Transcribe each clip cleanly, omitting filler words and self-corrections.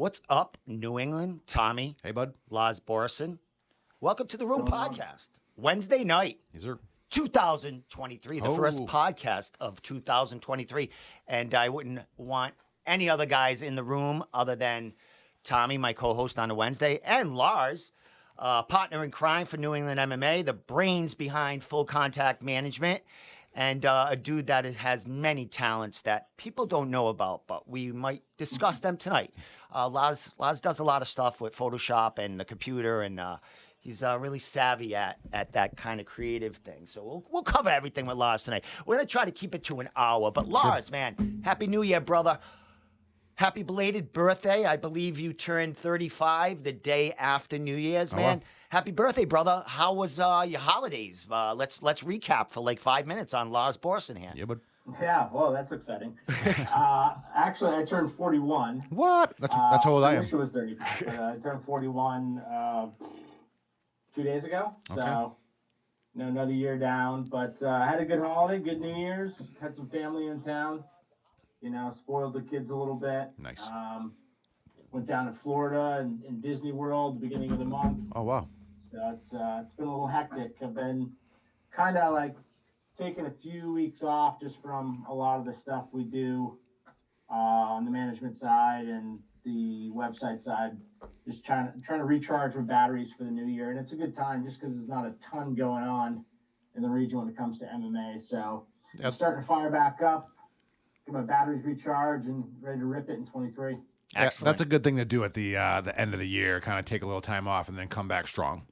What's up, New England? Tommy. Hey, bud. Lars Borssen. Welcome to the Room Podcast. Wednesday night. Yes, sir. 2023, the first podcast of 2023. And I wouldn't want any other guys in the room other than Tommy, my co-host on a Wednesday, and Lars, partner in crime for New England MMA, the brains behind Full Contact Management, and a dude that has many talents that people don't know about, but we might discuss them tonight. Lars does a lot of stuff with Photoshop and the computer, and he's really savvy at that kind of creative thing. So we'll cover everything with Lars tonight. We're going to try to keep it to an hour. But Lars, man, Happy New Year, brother. Happy belated birthday. I believe you turned 35 the day after New Year's, man. Wow. Happy birthday, brother. How was your holidays? Let's recap for like 5 minutes on Lars Borssen here. Yeah, bud. Yeah, well, that's exciting. Actually, I turned 41. What? That's how old I am. I wish it was 35. But, I turned 41 2 days ago. Okay. So, another year down. But I had a good holiday, good New Year's. Had some family in town. Spoiled the kids a little bit. Nice. Went down to Florida and Disney World beginning of the month. Oh, wow. So it's been a little hectic. I've been kind of like taking a few weeks off just from a lot of the stuff we do on the management side and the website side. Just trying to recharge my batteries for the new year, and it's a good time just because there's not a ton going on in the region when it comes to MMA. So I'm starting to fire back up, get my batteries recharged, and ready to rip it in 23. Excellent. That's a good thing to do at the end of the year. Kind of take a little time off and then come back strong.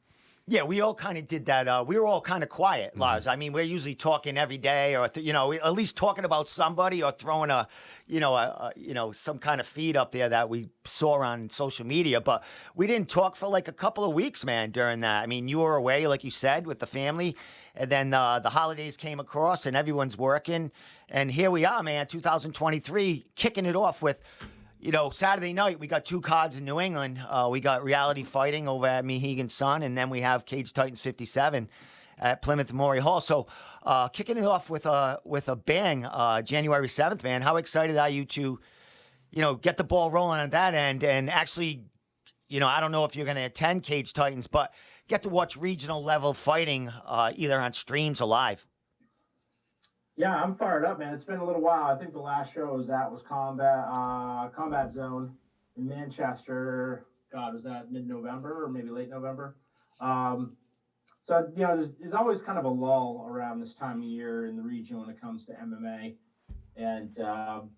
Yeah, we all kind of did that. We were all kind of quiet, Lars. I mean, we're usually talking every day, or at least talking about somebody, or throwing some kind of feed up there that we saw on social media. But we didn't talk for like a couple of weeks, man. During that, I mean, you were away, like you said, with the family, and then the holidays came across, and everyone's working, and here we are, man. 2023, kicking it off with. Saturday night, we got two cards in New England. We got Reality Fighting over at Mehegan's Sun, and then we have Cage Titans 57 at Plymouth Memorial Hall. So kicking it off with a bang, January 7th, man. How excited are you to, get the ball rolling on that end and actually, I don't know if you're going to attend Cage Titans, but get to watch regional level fighting either on streams or live. Yeah, I'm fired up, man. It's been a little while. I think the last show I was at was Combat Zone in Manchester. God, was that mid-November or maybe late November? So, there's always kind of a lull around this time of year in the region when it comes to MMA. And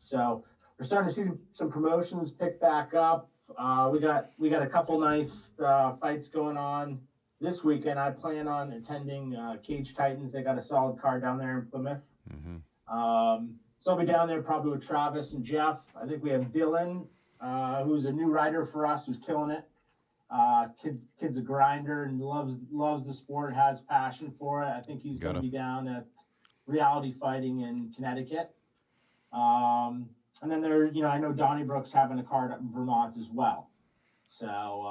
so we're starting to see some promotions pick back up. We got a couple nice fights going on this weekend. I plan on attending Cage Titans. They got a solid card down there in Plymouth. Mm-hmm. So I'll be down there probably with Travis and Jeff. I think we have Dylan, who's a new writer for us, who's killing it. Kid's a grinder and loves the sport, has passion for it. I think he's going to be down at Reality Fighting in Connecticut. And then I know Donnybrook's having a card up in Vermont as well. So,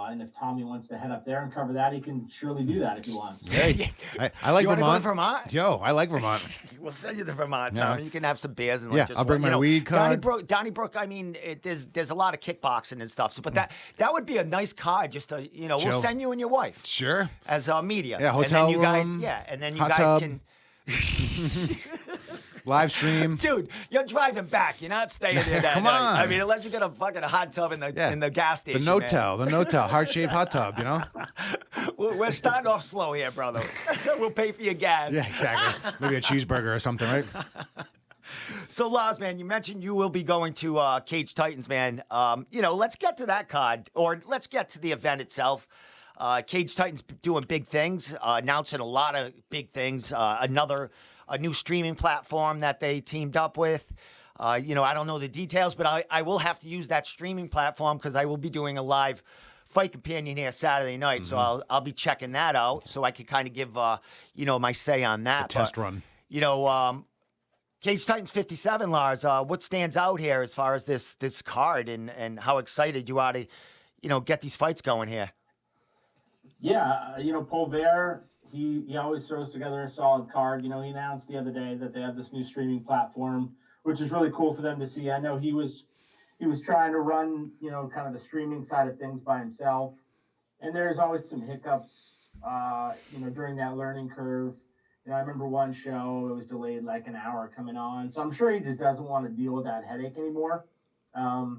and if Tommy wants to head up there and cover that, he can surely do that if he wants. Hey, I like Vermont. You want to go to Vermont? Yo, I like Vermont. We'll send you to Vermont, Tommy. Yeah. You can have some beers and I'll bring my weed card. Donnybrook. I mean, there's a lot of kickboxing and stuff. So, but that would be a nice card. Just to we'll send you and your wife. Sure. As media. Yeah, hotel and then room. And then you guys tub. can. Live stream. Dude, you're driving back. You're not staying there that Come night. on. I mean, unless you get a fucking hot tub in the gas station. The no-tell, heart-shaped hot tub, We're starting off slow here, brother. We'll pay for your gas. Yeah, exactly. Maybe a cheeseburger or something, right? So, Lars, man, you mentioned you will be going to Cage Titans, man. Let's get to that card, or let's get to the event itself. Cage Titans doing big things, announcing a lot of big things. A new streaming platform that they teamed up with. I don't know the details, but I will have to use that streaming platform because I will be doing a live Fight Companion here Saturday night. Mm-hmm. So I'll be checking that out so I can kind of give, my say on that. The test run. Cage Titans 57, Lars, what stands out here as far as this card and how excited you are to, get these fights going here? Yeah, Paul Bear, he always throws together a solid card. He announced the other day that they have this new streaming platform, which is really cool for them to see. I know he was he was trying to run, kind of the streaming side of things by himself. And there's always some hiccups, during that learning curve. I remember one show, it was delayed like an hour coming on. So I'm sure he just doesn't want to deal with that headache anymore. So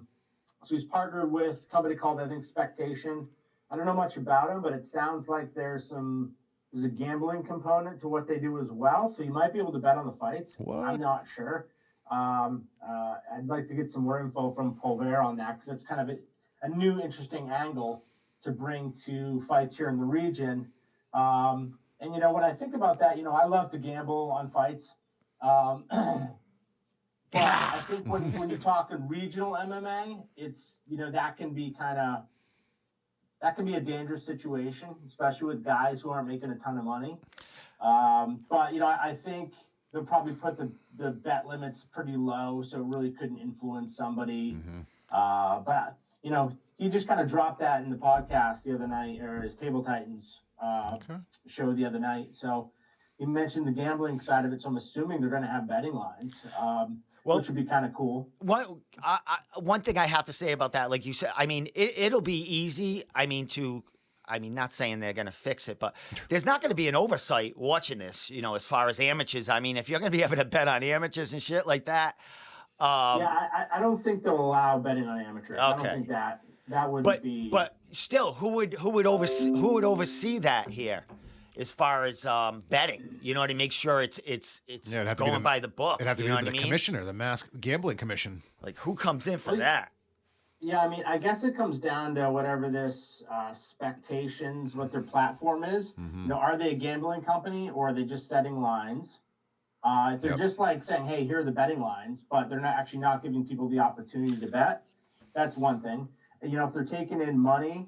he's partnered with a company called, I think, Spectation. I don't know much about him, but it sounds like there's a gambling component to what they do as well. So you might be able to bet on the fights. What? I'm not sure. I'd like to get some more info from Polver on that, because it's kind of a new, interesting angle to bring to fights here in the region. And when I think about that, I love to gamble on fights. But I think when you're talking regional MMA, it's that can be a dangerous situation, especially with guys who aren't making a ton of money. But I think they'll probably put the bet limits pretty low, so it really couldn't influence somebody. Mm-hmm. But he just kind of dropped that in the podcast the other night, or his Table Titans show the other night. So he mentioned the gambling side of it. So I'm assuming they're going to have betting lines, which would be kind of cool. One thing I have to say about that, like you said, I mean, it'll be easy. Not saying they're going to fix it, but there's not going to be an oversight watching this, as far as amateurs. I mean, if you're going to be able to bet on amateurs and shit like that. I don't think they'll allow betting on amateurs. Okay. I don't think that would be. But still, who would oversee that here, as far as betting? You know what I mean? Make sure it's going by the book. It'd have to be the commissioner, the Mass Gambling Commission. Like, who comes in for that? Yeah, I mean, I guess it comes down to whatever this Spectations, what their platform is. Mm-hmm. Are they a gambling company, or are they just setting lines? If they're just like saying, hey, here are the betting lines, but they're not giving people the opportunity to bet, that's one thing. If they're taking in money,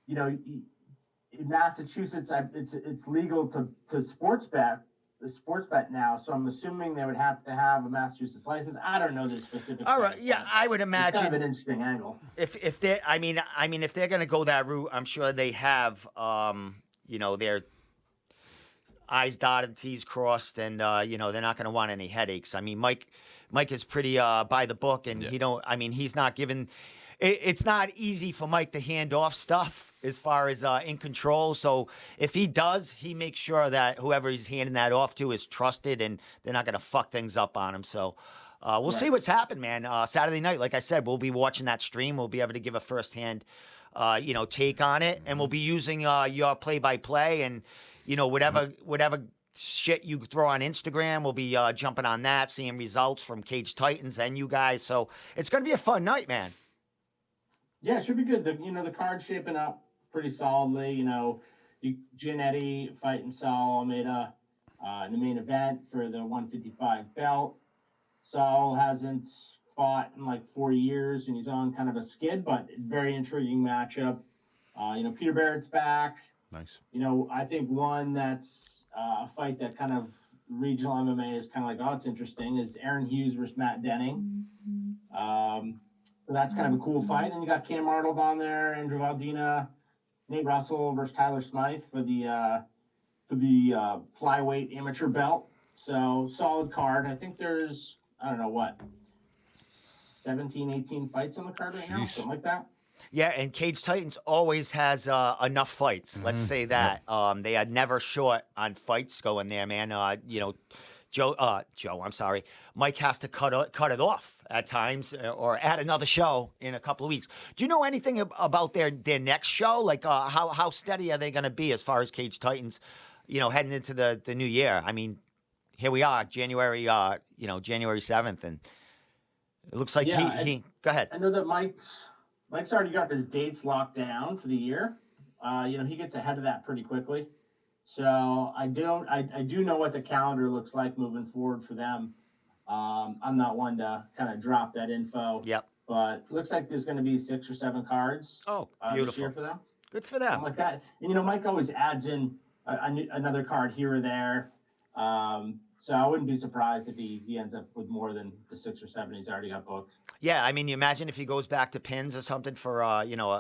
in Massachusetts, it's legal to sports bet now. So I'm assuming they would have to have a Massachusetts license. I don't know the specifics. All right, yeah, I would imagine. It's kind of an interesting angle. If they're, if they're going to go that route, I'm sure they have, their I's dotted, T's crossed, and they're not going to want any headaches. I mean, Mike is pretty by the book, and he's not giving. It's not easy for Mike to hand off stuff as far as in control. So if he does, he makes sure that whoever he's handing that off to is trusted, and they're not going to fuck things up on him. So we'll see what's happened, man. Saturday night, like I said, we'll be watching that stream. We'll be able to give a firsthand, take on it, and we'll be using your play-by-play and. Whatever shit you throw on Instagram, we'll be jumping on that, seeing results from Cage Titans and you guys. So it's going to be a fun night, man. Yeah, it should be good. The card's shaping up pretty solidly. Giannetti fighting Saul Almeida in the main event for the 155 belt. Saul hasn't fought in like 4 years, and he's on kind of a skid, but very intriguing matchup. Peter Barrett's back. Nice. I think one that's a fight that kind of regional MMA is kind of like, oh, it's interesting, is Aaron Hughes versus Matt Denning. So that's kind of a cool fight. Then you got Cam Arnold on there, Andrew Valdina, Nate Russell versus Tyler Smythe for the flyweight amateur belt. So solid card. I think there's, 17, 18 fights on the card right now, something like that. Yeah, and Cage Titans always has enough fights. Let's say that. Yep. They are never short on fights going there, man. Joe, I'm sorry. Mike has to cut it off at times or add another show in a couple of weeks. Do you know anything about their next show? Like how steady are they going to be as far as Cage Titans, heading into the new year? I mean, here we are, January 7th, and it looks like he go ahead. I know that Mike's already got his dates locked down for the year. He gets ahead of that pretty quickly. So I do know what the calendar looks like moving forward for them. I'm not one to kind of drop that info. Yep. But it looks like there's going to be 6 or 7 cards. Oh, beautiful. This year for them. Good for them. Something like that. And Mike always adds in another card here or there. So I wouldn't be surprised if he ends up with more than the 6 or 7 he's already got booked. Yeah, I mean, you imagine if he goes back to pins or something for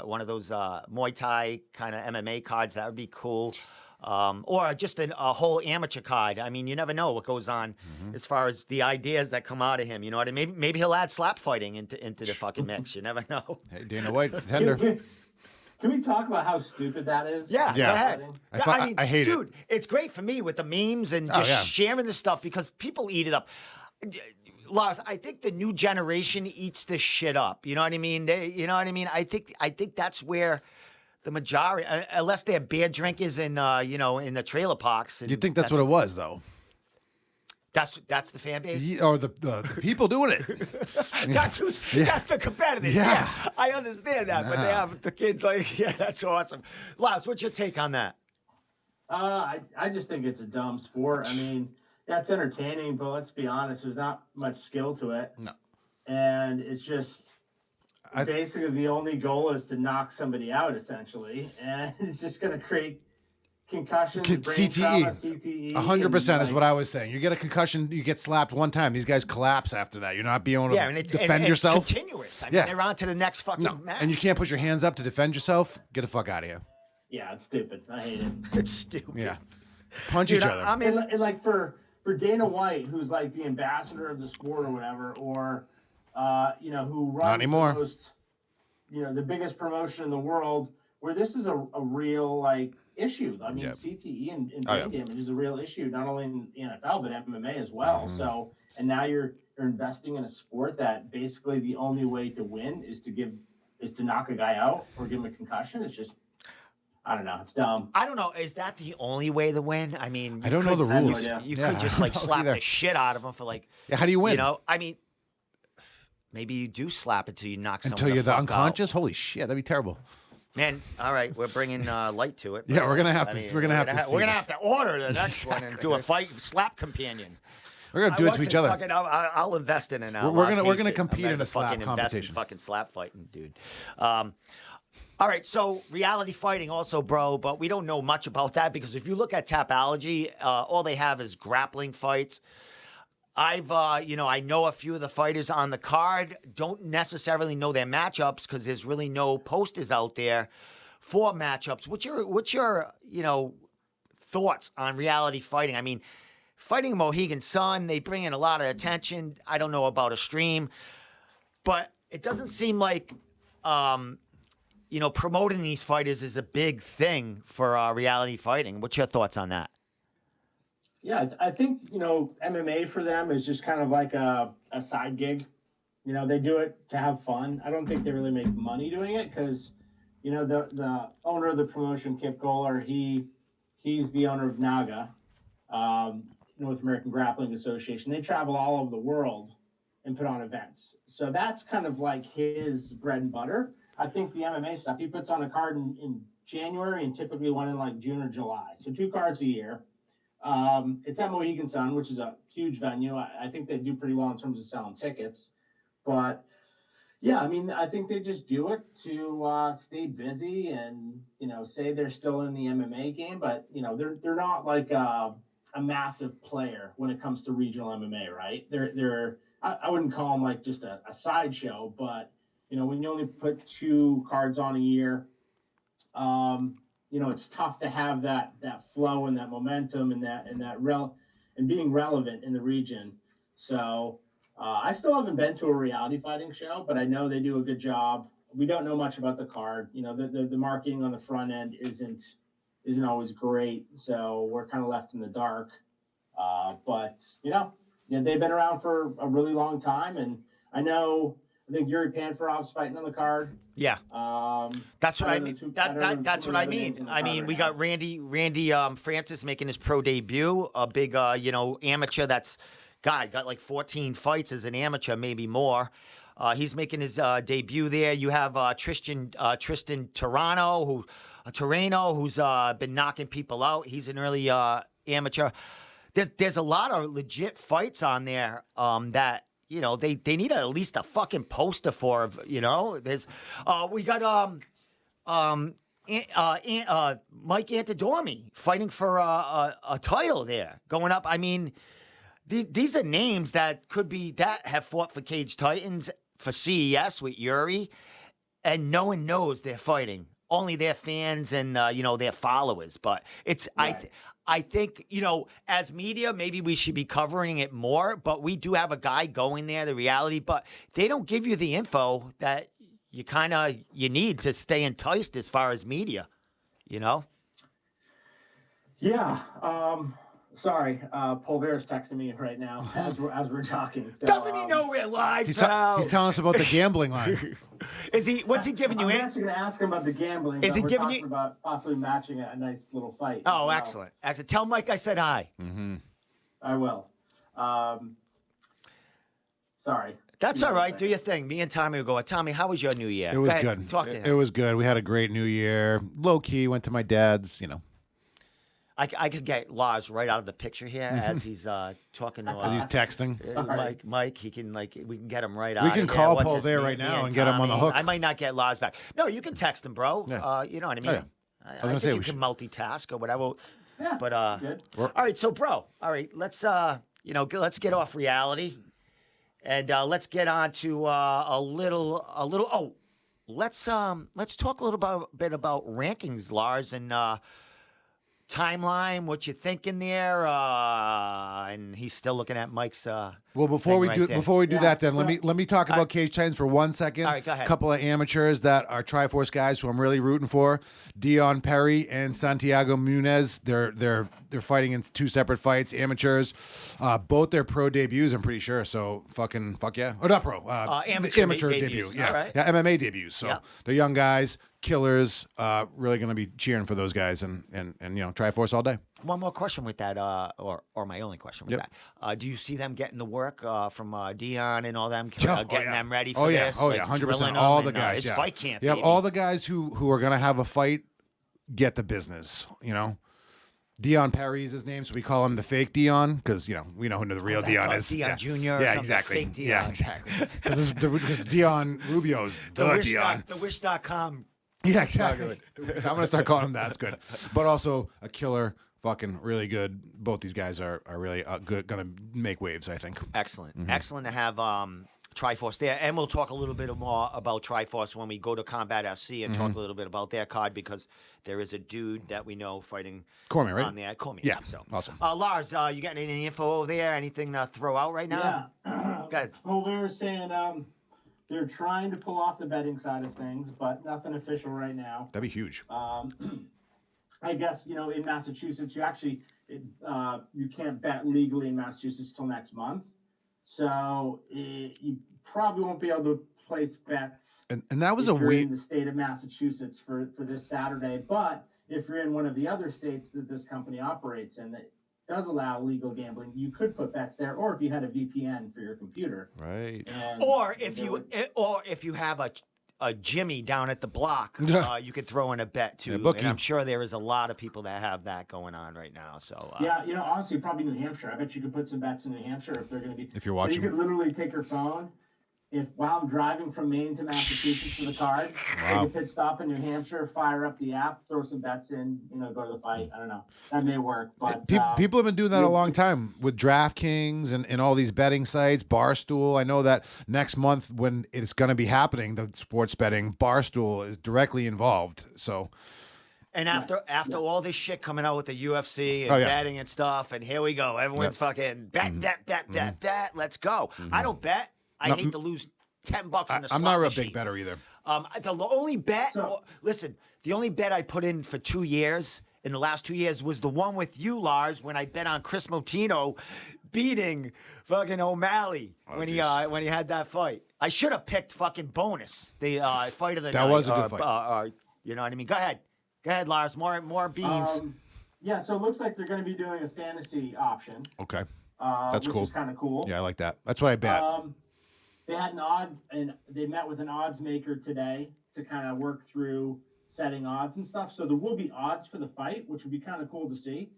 one of those Muay Thai kind of MMA cards. That would be cool. or just a whole amateur card. I mean, you never know what goes on as far as the ideas that come out of him. You know what I mean? Maybe he'll add slap fighting into the fucking mix. You never know. Hey, Dana White, contender. Can we talk about how stupid that is? Yeah, Yeah. go ahead. I mean, I hate it. dude, it's great for me with the memes and just sharing the stuff because people eat it up. Lars, I think the new generation eats this shit up. You know what I mean? I think that's where the majority, unless they're beer drinkers in in the trailer parks. You think that's what it was, though? That's the fan base. Or the people doing it. That's the competitors. Yeah. Yeah, I understand that, but they have the kids like, yeah, that's awesome. Lars, what's your take on that? I just think it's a dumb sport. I mean, that's entertaining, but let's be honest, there's not much skill to it. No. And it's just basically the only goal is to knock somebody out, essentially. And it's just going to create concussions, brain trauma, CTE. 100% is what I was saying. You get a concussion, you get slapped one time. These guys collapse after that. You're not being able to defend yourself. It's continuous. I mean, they're on to the next fucking match. And you can't put your hands up to defend yourself. Get the fuck out of here. Yeah, it's stupid. I hate it. It's stupid. Yeah. Punch each other. I mean, and like for Dana White, who's like the ambassador of the sport or whatever, or who runs anymore. the most, the biggest promotion in the world, where this is a real like issue. I mean, CTE and brain damage is a real issue, not only in the NFL but MMA as well. So, and now you're investing in a sport that basically the only way to win is to knock a guy out or give him a concussion. It's just, I don't know. It's dumb. I don't know. Is that the only way to win? I mean, I don't know the I have no rules. idea. You could just like slap the shit out of him for like. Yeah, how do you win? I mean, maybe you do slap until you knock someone Until you're the fuck unconscious? Holy shit, that'd be terrible. Man, all right, we're bringing light to it. Yeah, we're gonna have to. We're gonna have to order the next one and do a slap companion. We're gonna do it to each other. I'll invest in it now. We're gonna compete in a slap competition. Fucking slap fighting, dude. All right, so reality fighting also, bro, but we don't know much about that because if you look at Tapology, all they have is grappling fights. I know a few of the fighters on the card. Don't necessarily know their matchups because there's really no posters out there for matchups. What's your thoughts on reality fighting? I mean, fighting Mohegan Sun, they bring in a lot of attention. I don't know about a stream, but it doesn't seem like promoting these fighters is a big thing for reality fighting. What's your thoughts on that? Yeah, I think, MMA for them is just kind of like a side gig. They do it to have fun. I don't think they really make money doing it because, the owner of the promotion, Kip Goller, he's the owner of NAGA, North American Grappling Association. They travel all over the world and put on events. So that's kind of like his bread and butter. I think the MMA stuff, he puts on a card in January and typically one in like June or July. So 2 cards a year. It's at Mohegan Sun, which is a huge venue. I think they do pretty well in terms of selling tickets. But, yeah, I mean, I think they just do it to stay busy and, say they're still in the MMA game. But, they're not like a massive player when it comes to regional MMA, right? I wouldn't call them like just a sideshow. But, when you only put 2 cards on a year, it's tough to have that flow and that momentum and being relevant in the region. So I still haven't been to a reality fighting show, but I know they do a good job. We don't know much about the card. The marketing on the front end isn't always great, so we're kind of left in the dark. But they've been around for a really long time, and I think Yuri Panfirov's fighting on the card. Yeah, that's what I mean. That's what I mean. I mean, we got Randy Francis making his pro debut. A big, amateur. That's got like 14 fights as an amateur, maybe more. He's making his debut there. You have Tristan Tarano, who's been knocking people out. He's an early amateur. There's a lot of legit fights on there that. They need at least a fucking poster for, there's, we got, Mike Antidormi fighting for a title there going up. I mean, these are names that have fought for Cage Titans for CES with Yuri, and no one knows they're fighting only their fans and their followers. But it's I think as media, maybe we should be covering it more. But we do have a guy going there, the reality. But they don't give you the info that you need to stay enticed as far as media. Yeah. Sorry, Polver's texting me right now as we're talking. So, Doesn't he know we're live? He's telling us about the gambling line. What's he giving you? I'm actually going to ask him about the gambling. Is he we're giving talking you about possibly matching a nice little fight? Oh, excellent. Tell Mike I said hi. Mm-hmm. I will. Sorry. That's all right. Do your thing. Me and Tommy will go. Tommy, how was your New Year? It was good. Talk to him. It was good. We had a great New Year. Low key. Went to my dad's. I could get Lars right out of the picture here as he's talking to us. As he's texting. Mike, he can we can get him right out. We can call Paul there right now and get him on the hook. I might not get Lars back. No, you can text him, bro. Yeah. You know what I mean? Oh, yeah. I think you can multitask or whatever. Yeah. But good. all right, so bro, let's let's get off reality, and let's get on to a little. Oh, let's talk a little bit about rankings, Lars, and. Timeline, what you thinking there? And he's still looking at Mike's. Well, before we do that, then let me talk about Cage Titans for 1 second. All right, go ahead. A couple of amateurs that are Triforce guys who I'm really rooting for: Dion Perry and Santiago Munez. They're fighting in 2 separate fights, amateurs. Both their pro debuts, I'm pretty sure. So fuck yeah. Oh, not pro. Amateur debut. Yeah, all right. Yeah, MMA debuts. So they're young guys. Killers, really going to be cheering for those guys and Triforce all day. One more question with that, or my only question with that. Do you see them getting the work from Dion and all them, getting them ready for this? Oh yeah, 100%. All the guys. It's fight camp. Yeah, baby. all the guys who are going to have a fight get the business. Dion Perry is his name, so we call him the fake Dion because we know who the real Dion is. Dion Jr. Yeah, exactly. Fake Dion. Yeah, exactly. Because Dion Rubio's the Dion. The Wish.com. Yeah, exactly. I'm gonna start calling him that. That's good. But also a killer, fucking really good. Both these guys are really good. Gonna make waves, I think. Excellent, excellent to have Triforce there, and we'll talk a little bit more about Triforce when we go to Combat FC and talk a little bit about their card because there is a dude that we know fighting Cormier, right? on there. Cormier. Yeah. So Awesome. Lars, you got any info over there? Anything to throw out right now? Yeah. Go ahead. Well, they were saying they're trying to pull off the betting side of things, but nothing official right now. That'd be huge. I guess, in Massachusetts, you can't bet legally in Massachusetts till next month. So you probably won't be able to place bets. And that was if you're weird in the state of Massachusetts for this Saturday. But if you're in one of the other states that this company operates in that does allow legal gambling, you could put bets there, or if you had a VPN for your computer, right? Or if you have a Jimmy down at the block, you could throw in a bet too. Yeah, and I'm sure there is a lot of people that have that going on right now. So honestly, probably New Hampshire. I bet you could put some bets in New Hampshire if they're going to be. If you're watching, so you could literally take your phone. While I'm driving from Maine to Massachusetts for the card, take a pit stop in New Hampshire, fire up the app, throw some bets in, go to the fight. I don't know. That may work. But people have been doing that a long time with DraftKings and all these betting sites, Barstool. I know that next month when it's going to be happening, the sports betting, Barstool is directly involved. So. And after all this shit coming out with the UFC and betting and stuff, and here we go. Everyone's fucking bet. Let's go. I don't bet. I hate to lose $10 in a slot machine. I'm not a real big bettor either. The only bet, the only bet I put in for 2 years, in the last 2 years, was the one with you, Lars, when I bet on Chris Motino beating fucking O'Malley when he had that fight. I should have picked fucking Bonus, the fight of the night. That was a good fight. You know what I mean? Go ahead, Lars. More beans. So it looks like they're going to be doing a fantasy option. Okay. That's cool. Which is kind of cool. Yeah, I like that. That's what I bet. They had they met with an odds maker today to kind of work through setting odds and stuff. So there will be odds for the fight, which would be kind of cool to see,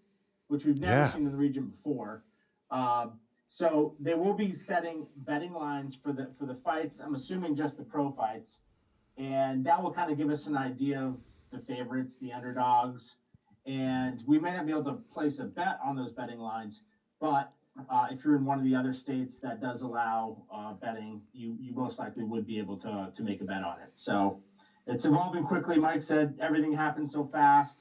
which we've never seen in the region before. So they will be setting betting lines for the fights. I'm assuming just the pro fights, and that will kind of give us an idea of the favorites, the underdogs, and we may not be able to place a bet on those betting lines, but if you're in one of the other states that does allow betting, you most likely would be able to make a bet on it. So it's evolving quickly. Mike said everything happens so fast.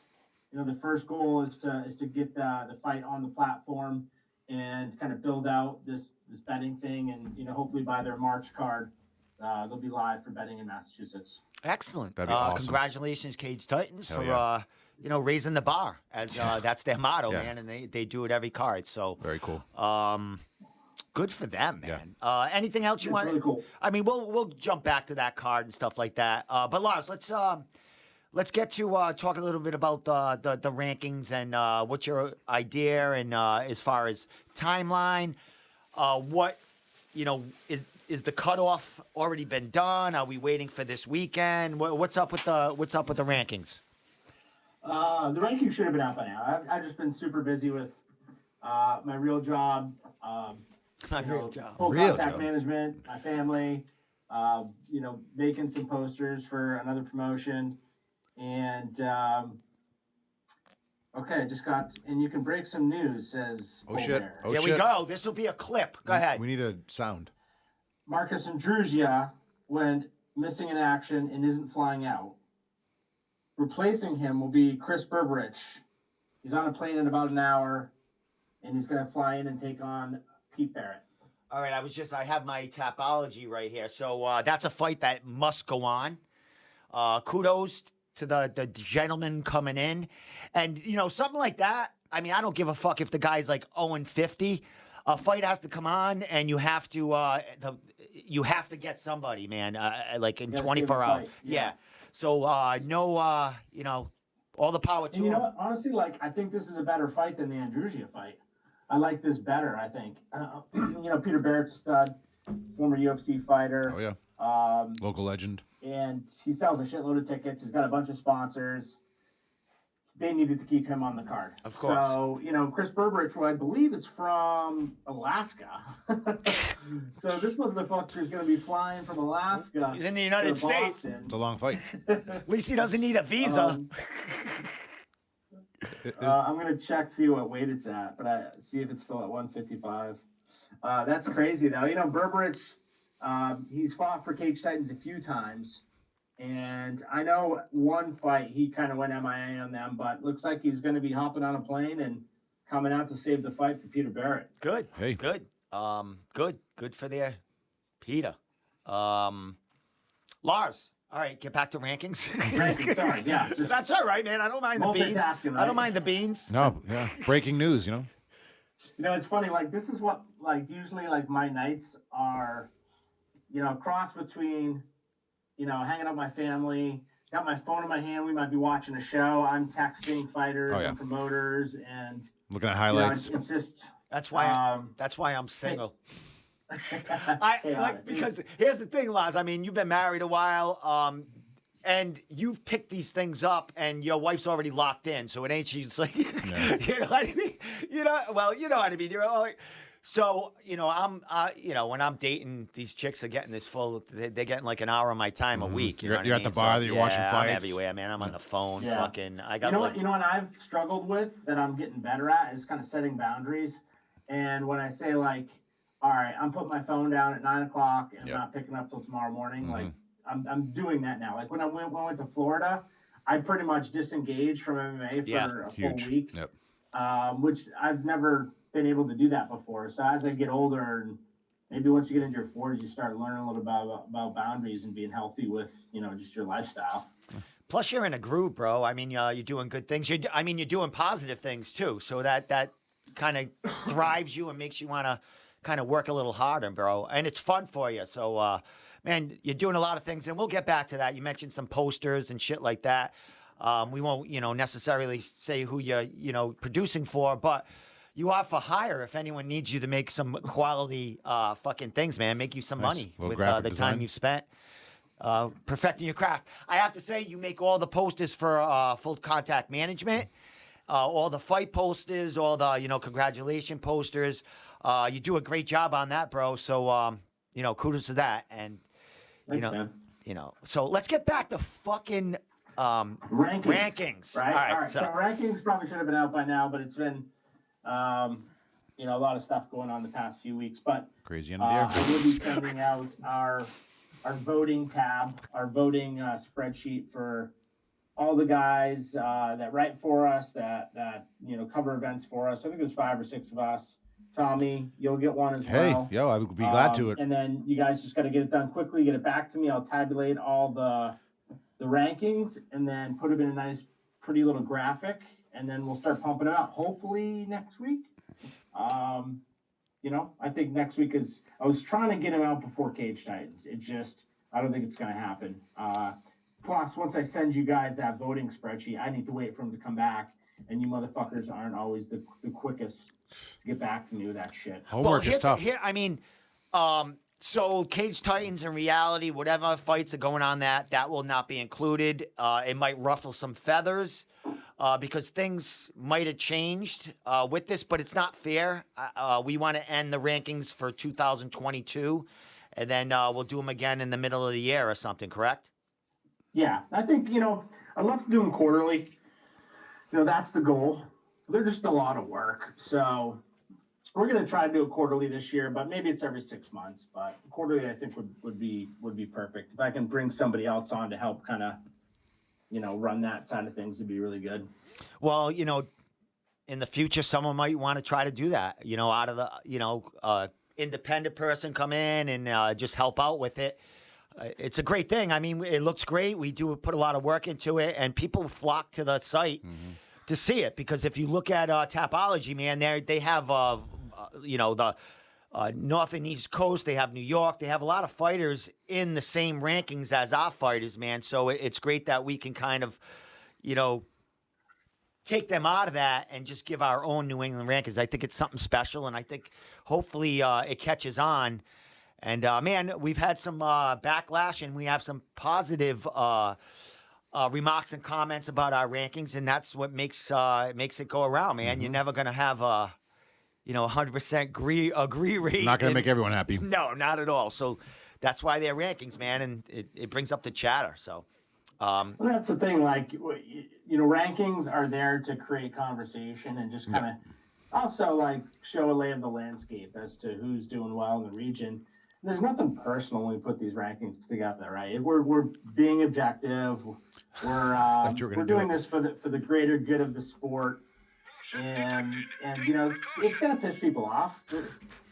You know, the first goal is to get the fight on the platform and kind of build out this betting thing, and you know, hopefully by their March card, they'll be live for betting in Massachusetts. Excellent. That'd be awesome. Congratulations, Cage Titans, Hell for yeah. you know, raising the bar, as that's their motto, man, and they do it every card. So Very cool. good for them, man. Anything else you want? Really cool. I mean, we'll jump back to that card and stuff like that. But Lars, let's get to talk a little bit about the rankings and what's your idea, and as far as timeline, what, you know, is the cutoff already been done? Are we waiting for this weekend? What's up with the rankings? The rankings should have been out by now. I've just been super busy with my real job. Full Real contact job. management, my family, you know, making some posters for another promotion. And, okay, I just got, and you can break some news, says Oh, shit. Colbert. Oh, Here we shit. go. This will be a clip. Go ahead. We need a sound. Marcus Andruzia went missing in action and isn't flying out. Replacing him will be Chris Berberich. He's on a plane in about an hour, and he's going to fly in and take on Pete Barrett. All right, I have my Tapology right here. So that's a fight that must go on. Kudos to the gentleman coming in. And, you know, something like that, I mean, I don't give a fuck if the guy's like 0-50. A fight has to come on, and you have to get somebody, man, like in You gotta 24 see the hours. fight, Yeah. yeah. So, you know, all the power to And you know him. what? Honestly, like, I think this is a better fight than the Andruzia fight. I like this better, I think. You know, Peter Barrett's a stud, former UFC fighter. Oh, yeah. Local legend. And he sells a shitload of tickets. He's got a bunch of sponsors. They needed to keep him on the card. Of course. So, you know, Chris Berberich, who I believe is from Alaska. So this motherfucker is going to be flying from Alaska. He's in the United to States. Boston. It's a long fight. At least he doesn't need a visa. I'm going to check, see what weight it's at, but see if it's still at 155. That's crazy, though. You know, Berberich, he's fought for Cage Titans a few times. And I know one fight he kind of went MIA on them, but looks like he's going to be hopping on a plane and coming out to save the fight for Peter Barrett. Good. Hey. Good. Good for their Peter. Lars. All right, get back to rankings. Rankings, sorry, yeah. Just That's all right, man. I don't mind the beans. multitasking, I right? don't mind the beans. No, yeah. Breaking news, you know? You know, it's funny, like, this is what, like, usually, like, my nights are, you know, cross between, you know, hanging out with my family, got my phone in my hand, we might be watching a show, I'm texting fighters Oh, yeah. and promoters, and, Looking at you know, highlights. it's just, That's why. That's why I'm single. chaotic. Because here's the thing, Lars. I mean, you've been married a while, and you've picked these things up, and your wife's already locked in. So it ain't she's like, you know what I mean? You know, well, you know what I mean. You're like, so you know, I'm, you know, when I'm dating, these chicks are getting this full. They're getting like an hour of my time a week. You know what You're I at the mean? bar that you're watching I'm fights. everywhere, man. I'm on the phone. Yeah. Fucking, I got. you know what I've struggled with that I'm getting better at is kind of setting boundaries. And when I say, like, all right, I'm putting my phone down at 9 o'clock and Yep. I'm not picking up till tomorrow morning. Mhm. Like, I'm doing that now. Like when I went to Florida, I pretty much disengaged from MMA for a Huge. full week, Yep. which I've never been able to do that before. So as I get older, and maybe once you get into your 40s, you start learning a little about boundaries and being healthy with, you know, just your lifestyle. Plus, you're in a groove, bro. I mean, you're doing good things. You're doing positive things too. So that kind of thrives you and makes you want to kind of work a little harder, bro. And it's fun for you. So, man, you're doing a lot of things, and we'll get back to that. You mentioned some posters and shit like that. We won't, you know, necessarily say who you're, you know, producing for, but you are for hire if anyone needs you to make some quality fucking things, man. Make you some Nice. money Little with graphic the design. time you've spent perfecting your craft. I have to say, you make all the posters for Full Contact Management, all the fight posters, all the, you know, congratulation posters. You do a great job on that, bro. So, you know, kudos to that. And, Thanks, man. you know, so let's get back to fucking rankings. Right? All right. So rankings probably should have been out by now, but it's been, you know, a lot of stuff going on the past few weeks. But Crazy end of the year. I will be sending out our voting tab, our voting spreadsheet for all the guys that write for us, that cover events for us. I think there's 5 or 6 of us. Tommy, you'll get one as well. Hey, yo, I would be glad to. And then you guys just got to get it done quickly, get it back to me. I'll tabulate all the rankings and then put them in a nice, pretty little graphic, and then we'll start pumping it out. Hopefully next week. I think next week I was trying to get them out before Cage Titans. I don't think it's going to happen. Plus, once I send you guys that voting spreadsheet, I need to wait for them to come back. And you motherfuckers aren't always the quickest to get back to me with that shit. Homework is tough. So Cage Titans in reality, whatever fights are going on that will not be included. It might ruffle some feathers because things might have changed with this, but it's not fair. We want to end the rankings for 2022, and then we'll do them again in the middle of the year or something, correct? Yeah, I think, I'd love to do them quarterly. That's the goal. They're just a lot of work. So we're going to try to do it quarterly this year, but maybe it's every 6 months. But quarterly, I think would be perfect. If I can bring somebody else on to help kind of, run that side of things, would be really good. Well, in the future, someone might want to try to do that, out of the, independent person come in and just help out with it. It's a great thing. I mean, it looks great. We do put a lot of work into it, and people flock to the site to see it, because if you look at Tapology, man, they have the North and East Coast. They have New York. They have a lot of fighters in the same rankings as our fighters, man. So it's great that we can kind of, take them out of that and just give our own New England rankings. I think it's something special, and I think hopefully it catches on. And, man, we've had some backlash, and we have some positive remarks and comments about our rankings, and that's what makes it go around, man. You're never going to have a 100% agree rate. Not going to make everyone happy. No, not at all. So that's why they're rankings, man, and it brings up the chatter. So well, that's the thing. Like, rankings are there to create conversation and just kind of also like show a lay of the landscape as to who's doing well in the region. There's nothing personal when we put these rankings together, right? We're being objective. We're doing this for the greater good of the sport, and it's gonna piss people off.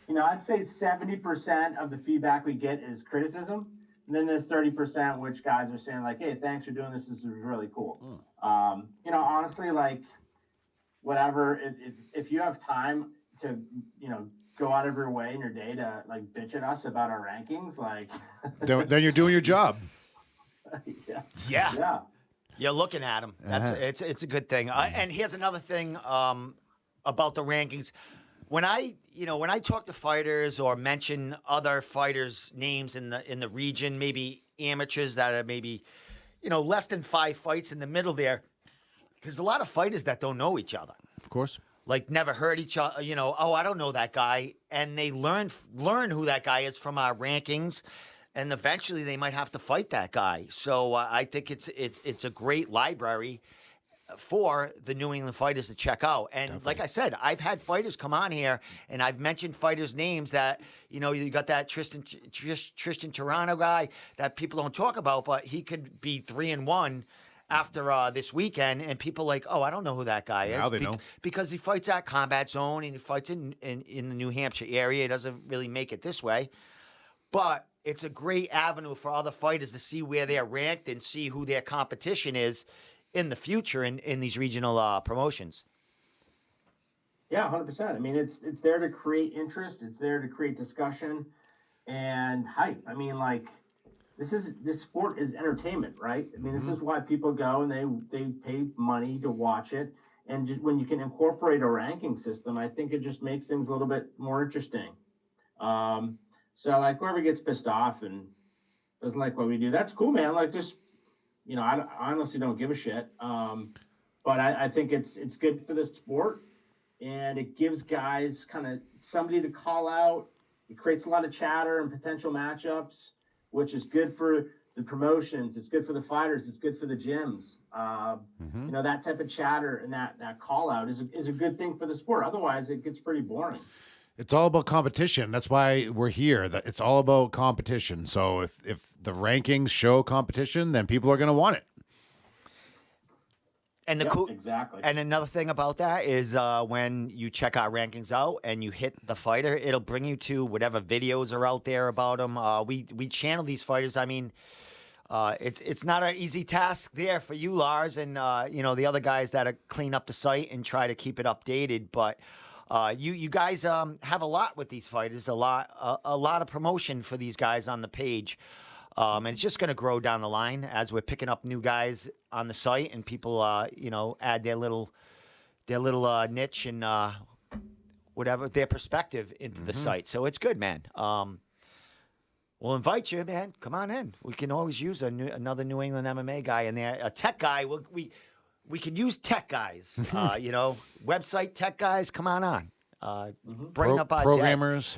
I'd say 70% of the feedback we get is criticism, and then there's 30% which guys are saying like, "Hey, thanks for doing this. This is really cool." Honestly, like, whatever. If you have time to, go out of your way in your day to like bitch at us about our rankings, like then you're doing your job. Yeah. You're looking at them. It's a good thing. And here's another thing about the rankings. When I talk to fighters or mention other fighters' names in the region, maybe amateurs that are maybe less than 5 fights in the middle there, there's a lot of fighters that don't know each other. Of course. Like never heard each other, I don't know that guy, and they learn who that guy is from our rankings, and eventually they might have to fight that guy. So I think it's a great library for the New England fighters to check out. And definitely. Like I said, I've had fighters come on here, and I've mentioned fighters' names that you got that Tristan Toronto guy that people don't talk about, but he could be 3-1. After this weekend, and people like, oh, I don't know who that guy is. Now they know. Because he fights at Combat Zone, and he fights in the New Hampshire area. He doesn't really make it this way. But it's a great avenue for other fighters to see where they're ranked and see who their competition is in the future in these regional promotions. Yeah, 100%. I mean, it's there to create interest. It's there to create discussion and hype. I mean, like, this sport is entertainment, right? I mean, this is why people go and they pay money to watch it. And just when you can incorporate a ranking system, I think it just makes things a little bit more interesting. So like whoever gets pissed off and doesn't like what we do, that's cool, man. Like, just, I honestly don't give a shit. But I think it's good for the sport, and it gives guys kind of somebody to call out. It creates a lot of chatter and potential matchups, which is good for the promotions. It's good for the fighters. It's good for the gyms. That type of chatter and that call out is a good thing for the sport. Otherwise, it gets pretty boring. It's all about competition. That's why we're here. It's all about competition. So if the rankings show competition, then people are going to want it. And the Yep, cool, exactly. and another thing about that is when you check our rankings out and you hit the fighter, it'll bring you to whatever videos are out there about them. We channel these fighters. I mean, it's not an easy task there for you, Lars, and the other guys that clean up the site and try to keep it updated. But you guys have a lot with these fighters, a lot of promotion for these guys on the page. And it's just going to grow down the line as we're picking up new guys on the site and people, add their little niche and whatever their perspective into the site. So it's good, man. We'll invite you, man. Come on in. We can always use another New England MMA guy in there, a tech guy. We could use tech guys. Website tech guys. Come on. Bring up our programmers.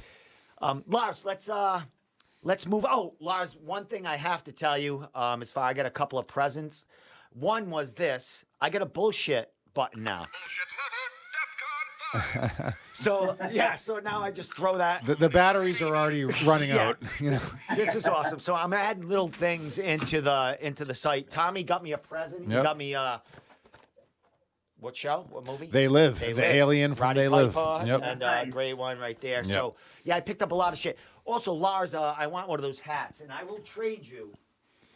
Lars, let's move. Oh, Lars, one thing I have to tell you, as far I got a couple of presents. One was this. I got a bullshit button now. So now I just throw that. The batteries are already running out. This is awesome. So I'm adding little things into the site. Tommy got me a present. He got me what show? What movie? They Live. The alien from Roddy They Live. Piper, Yep. And a great one right there. So I picked up a lot of shit. Also, Lars, I want one of those hats, and I will trade you.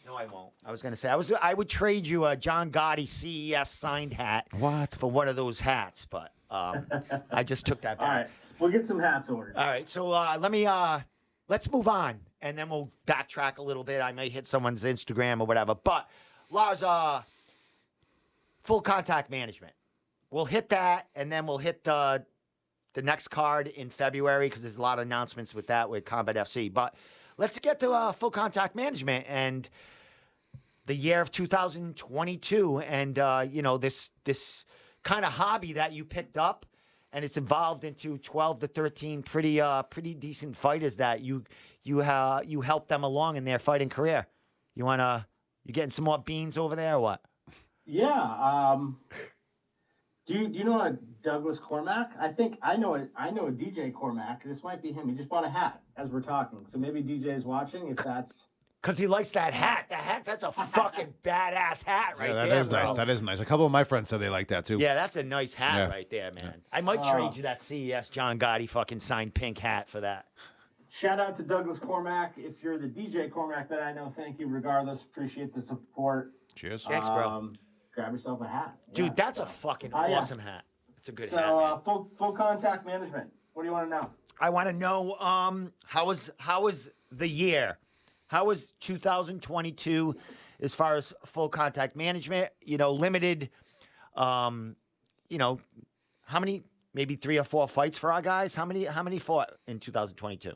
No, I won't. I was going to say I would trade you a John Gotti CES signed hat. What? For one of those hats, but I just took that back. All right, we'll get some hats ordered. All right, so let's move on, and then we'll backtrack a little bit. I may hit someone's Instagram or whatever. But Lars, full contact management. We'll hit that, and then we'll hit the next card in February because there's a lot of announcements with that with Combat FC. But let's get to full contact management and the year of 2022, and this kind of hobby that you picked up, and it's evolved into 12 to 13 pretty decent fighters that you helped them along in their fighting career. You getting some more beans over there or what? Yeah. Do you know a Douglas Cormack? I think I know a DJ Cormack. This might be him. He just bought a hat as we're talking. So maybe DJ is watching. If that's because he likes that hat. That's a fucking badass hat right there. Yeah, that is bro. nice. That is nice. A couple of my friends said they like that too. Yeah, that's a nice hat right there, man. I might trade you that CES John Gotti fucking signed pink hat for that. Shout out to Douglas Cormack. If you're the DJ Cormack that I know, thank you. Regardless, appreciate the support. Cheers. Thanks, bro. Grab yourself a hat. Dude, that's a fucking awesome hat. It's a good hat, man. Full contact management. What do you want to know? I want to know how was the year? How was 2022 as far as full contact management? Limited. How many? Maybe 3 or 4 fights for our guys. How many fought in 2022?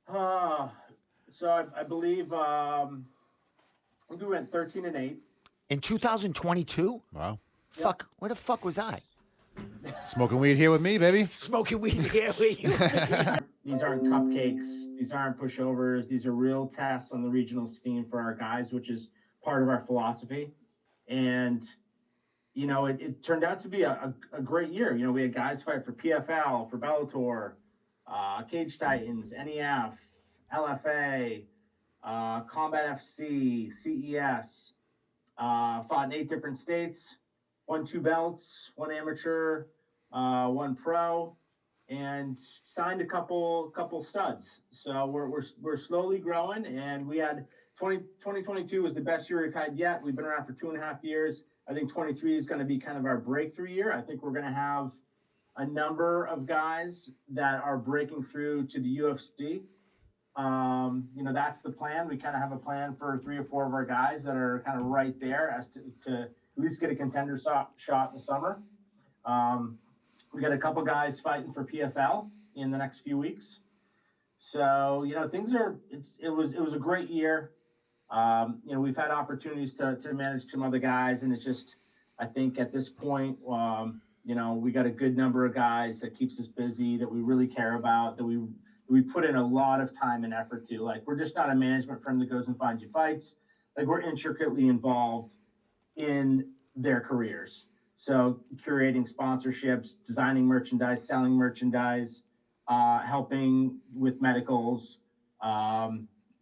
So I believe we went 13-8. In 2022? Wow. Fuck, where the fuck was I? Smoking weed here with me, baby. Smoking weed here with you. These aren't cupcakes. These aren't pushovers. These are real tests on the regional scene for our guys, which is part of our philosophy. And, it turned out to be a great year. We had guys fight for PFL, for Bellator, Cage Titans, NEF, LFA, Combat FC, CES. Fought in 8 different states, won 2 belts, 1 amateur, 1 pro, and signed a couple studs. So we're slowly growing, and we had 2022 was the best year we've had yet. We've been around for 2.5 years. I think 23 is going to be kind of our breakthrough year. I think we're going to have a number of guys that are breaking through to the UFC. That's the plan. We kind of have a plan for 3 or 4 of our guys that are kind of right there as to at least get a contender shot in the summer. We got a couple guys fighting for PFL in the next few weeks. So, it was a great year. We've had opportunities to manage some other guys, and it's just, I think at this point, we got a good number of guys that keeps us busy, that we really care about, that we put in a lot of time and effort to. Like, we're just not a management firm that goes and finds you fights. Like, we're intricately involved in their careers. So curating sponsorships, designing merchandise, selling merchandise, helping with medicals,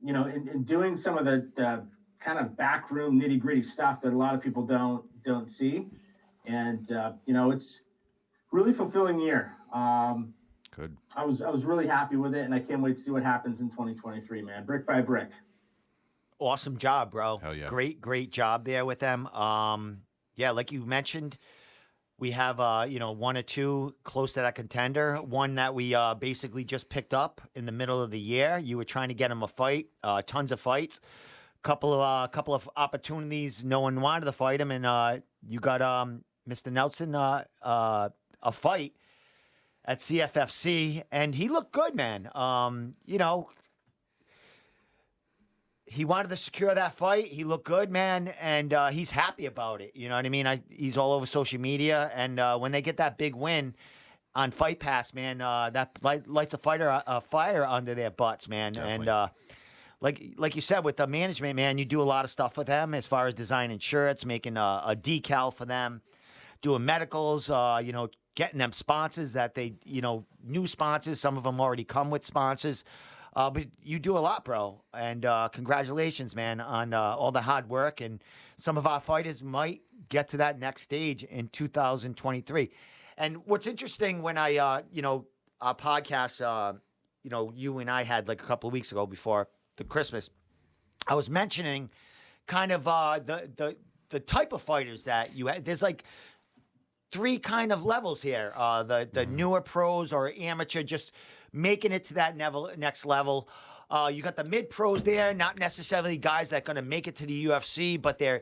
in doing some of the kind of backroom nitty gritty stuff that a lot of people don't see, and it's really fulfilling year. Good. I was really happy with it, and I can't wait to see what happens in 2023, man. Brick by brick. Awesome job, bro. Hell yeah. Great job there with them. Yeah, like you mentioned, we have one or two close to that contender. One that we basically just picked up in the middle of the year. You were trying to get him a fight, tons of fights, couple of opportunities. No one wanted to fight him, and you got Mr. Nelson a fight at CFFC, and he looked good, man. He wanted to secure that fight. He looked good, man, and he's happy about it. You know what I mean? He's all over social media, and when they get that big win on Fight Pass, man, that lights a fire under their butts, man. Definitely. And like you said, with the management, man, you do a lot of stuff with them as far as designing shirts, making a decal for them, doing medicals, getting them sponsors that they, new sponsors. Some of them already come with sponsors. But you do a lot, bro. And congratulations, man, on all the hard work. And some of our fighters might get to that next stage in 2023. And what's interesting when I, our podcast, you and I had like a couple of weeks ago before the Christmas, I was mentioning kind of the type of fighters that you had. There's like three kind of levels here. The newer pros or amateur, just making it to that next level. You got the mid pros there, not necessarily guys that are going to make it to the UFC, but they're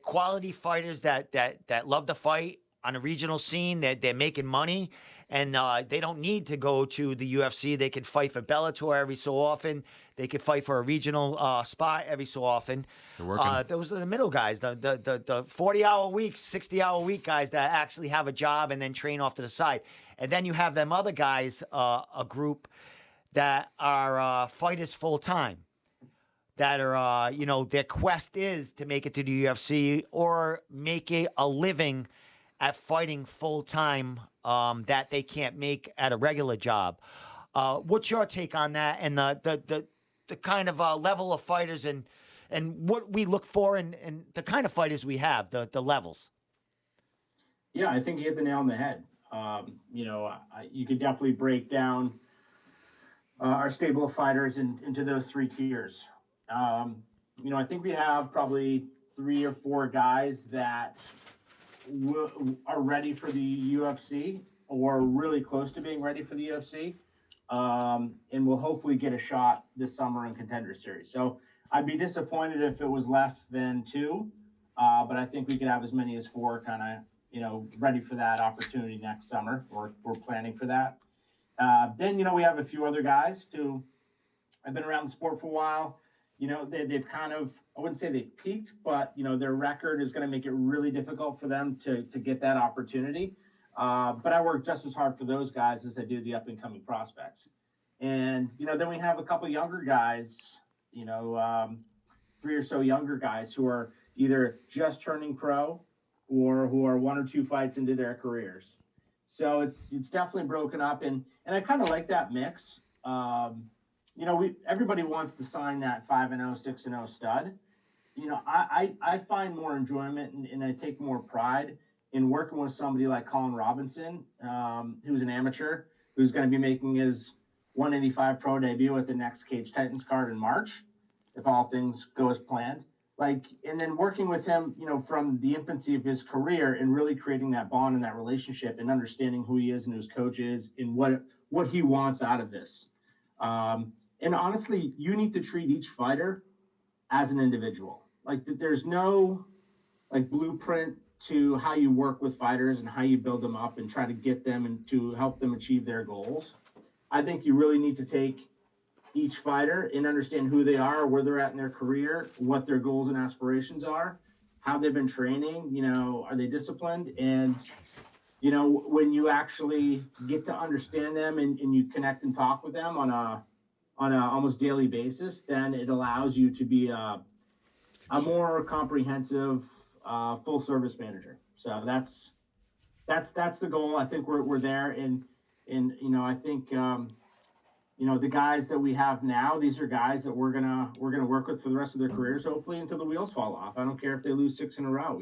quality fighters that love to fight on a regional scene. They're making money, and they don't need to go to the UFC. They can fight for Bellator every so often. They could fight for a regional spot every so often. They're working. Those are the middle guys, the 40-hour week, 60-hour week guys that actually have a job and then train off to the side. And then you have them other guys, a group that are fighters full time, that are, their quest is to make it to the UFC or make a living at fighting full time that they can't make at a regular job. What's your take on that and the kind of level of fighters and what we look for and the kind of fighters we have, the levels? Yeah, I think you hit the nail on the head. You could definitely break down our stable of fighters into those three tiers. I think we have probably 3 or 4 guys that are ready for the UFC or really close to being ready for the UFC, and will hopefully get a shot this summer in Contender Series. So I'd be disappointed if it was less than 2, but I think we could have as many as 4 kind of ready for that opportunity next summer. We're planning for that. Then, we have a few other guys who have been around the sport for a while. They've kind of, I wouldn't say they've peaked, but, their record is going to make it really difficult for them to get that opportunity. But I work just as hard for those guys as I do the up and coming prospects. And, then we have a couple younger guys, 3 or so younger guys who are either just turning pro or who are 1 or 2 fights into their careers. So it's definitely broken up, and I kind of like that mix. Everybody wants to sign that 5-0, 6-0 stud. I find more enjoyment and I take more pride in working with somebody like Colin Robinson, who's an amateur, who's going to be making his 185 pro debut at the next Cage Titans card in March, if all things go as planned. And then working with him, from the infancy of his career and really creating that bond and that relationship and understanding who he is and who his coach is and what he wants out of this. And honestly, you need to treat each fighter as an individual. There's no blueprint to how you work with fighters and how you build them up and try to get them and to help them achieve their goals. I think you really need to take each fighter and understand who they are, where they're at in their career, what their goals and aspirations are, how they've been training, are they disciplined? And, when you actually get to understand them and you connect and talk with them on a almost daily basis, then it allows you to be a more comprehensive, full service manager. So that's the goal. I think we're there. And I think, the guys that we have now, these are guys that we're gonna work with for the rest of their careers, hopefully until the wheels fall off. I don't care if they lose 6 in a row.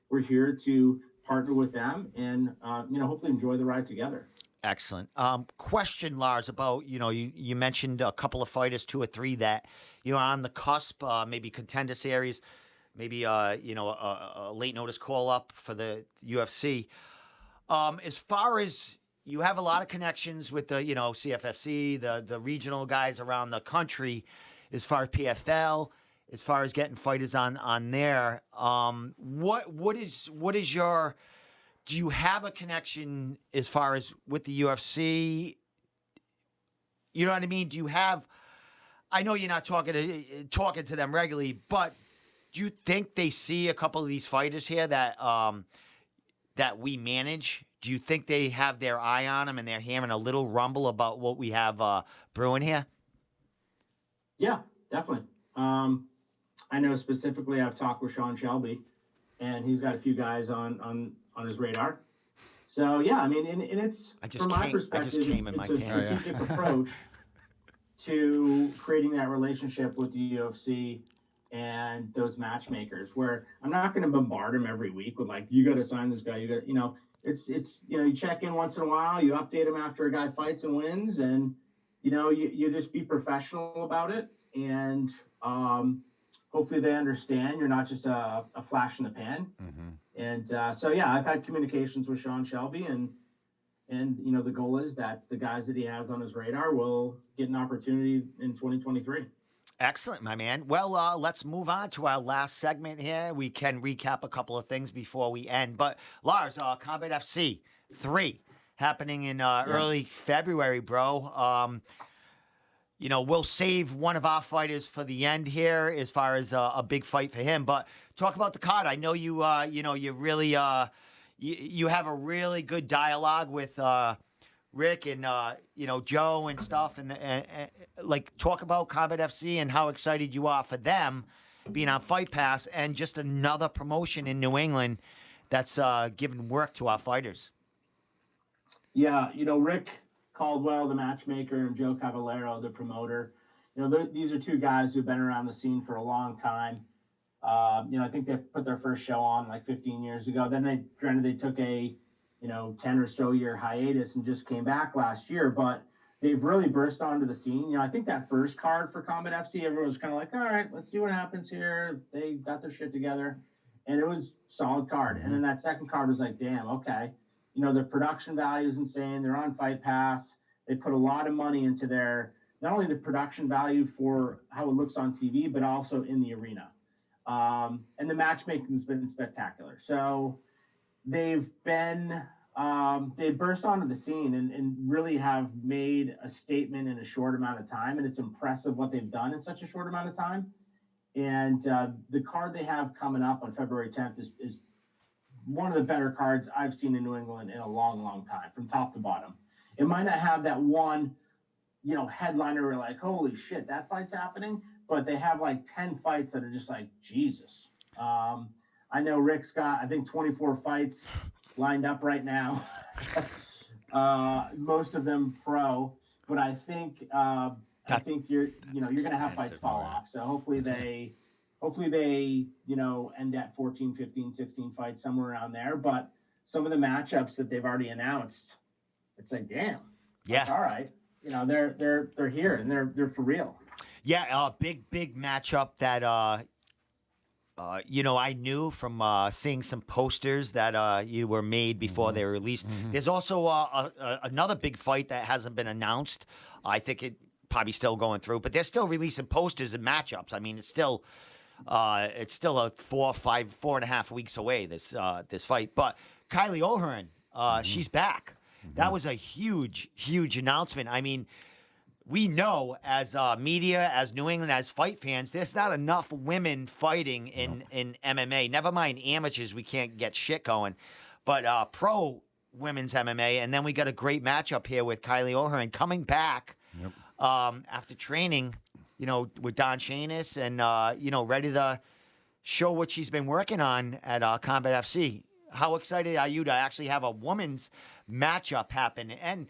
We're here to partner with them and hopefully enjoy the ride together. Excellent. Question, Lars, about you mentioned a couple of fighters, 2 or 3 that on the cusp, maybe contender series, maybe a late notice call up for the UFC. As far as you have a lot of connections with the CFFC, the regional guys around the country, as far as PFL, as far as getting fighters on there. What is your do you have a connection as far as with the UFC? You know what I mean? Do you have? I know you're not talking to them regularly, but do you think they see a couple of these fighters here that we manage? Do you think they have their eye on them and they're hearing a little rumble about what we have brewing here? Yeah, definitely. I know specifically I've talked with Sean Shelby, and he's got a few guys on his radar. So yeah, I mean, and it's from my perspective, it's a strategic approach to creating that relationship with the UFC and those matchmakers. Where I'm not going to bombard them every week with like, you got to sign this guy. It's you check in once in a while, you update them after a guy fights and wins, and you just be professional about it, and hopefully they understand you're not just a flash in the pan. Mm-hmm. And so yeah, I've had communications with Sean Shelby, and the goal is that the guys that he has on his radar will get an opportunity in 2023. Excellent, my man. Well, let's move on to our last segment here. We can recap a couple of things before we end. But Lars, Combat FC 3 happening in early February, bro. We'll save one of our fighters for the end here as far as a big fight for him. But talk about the card. I know you really you have a really good dialogue with Rick and Joe and stuff, and like talk about Combat FC and how excited you are for them being on Fight Pass and just another promotion in New England that's giving work to our fighters. Yeah, Rick Caldwell, the matchmaker, and Joe Cavallero, the promoter. These are 2 guys who've been around the scene for a long time. I think they put their first show on like 15 years ago. Then they took a 10 or so year hiatus and just came back last year, but they've really burst onto the scene. I think that first card for Combat FC, everyone was kind of like, all right, let's see what happens here. They got their shit together, and it was a solid card. And then that second card was like, damn, okay. The production value is insane. They're on Fight Pass. They put a lot of money into not only the production value for how it looks on TV, but also in the arena. And the matchmaking has been spectacular. So they've burst onto the scene and really have made a statement in a short amount of time. And it's impressive what they've done in such a short amount of time. And the card they have coming up on February 10th is one of the better cards I've seen in New England in a long, long time, from top to bottom. It might not have that one, headliner where like, holy shit, that fight's happening. But they have like 10 fights that are just like, Jesus. I know Rick's got, I think, 24 fights lined up right now. Most of them pro. But I think you're going to have fights fall off. So hopefully they end at 14, 15, 16 fights, somewhere around there. But some of the matchups that they've already announced, it's like, damn, that's all right. They're here and they're for real. Yeah, big matchup that I knew from seeing some posters that you were made before they were released. Mm-hmm. There's also another big fight that hasn't been announced. I think it probably still going through, but they're still releasing posters and matchups. I mean, it's still a 4.5 weeks away, this fight. But Kylie O'Hearn, she's back. Mm-hmm. That was a huge announcement. I mean, we know as media, as New England, as fight fans, there's not enough women fighting in MMA. Never mind amateurs, we can't get shit going. But pro women's MMA, and then we got a great matchup here with Kylie O'Hearn coming back after training, with Don Shanis and, ready to show what she's been working on at Combat FC. how excited are you to actually have a women's matchup happen and,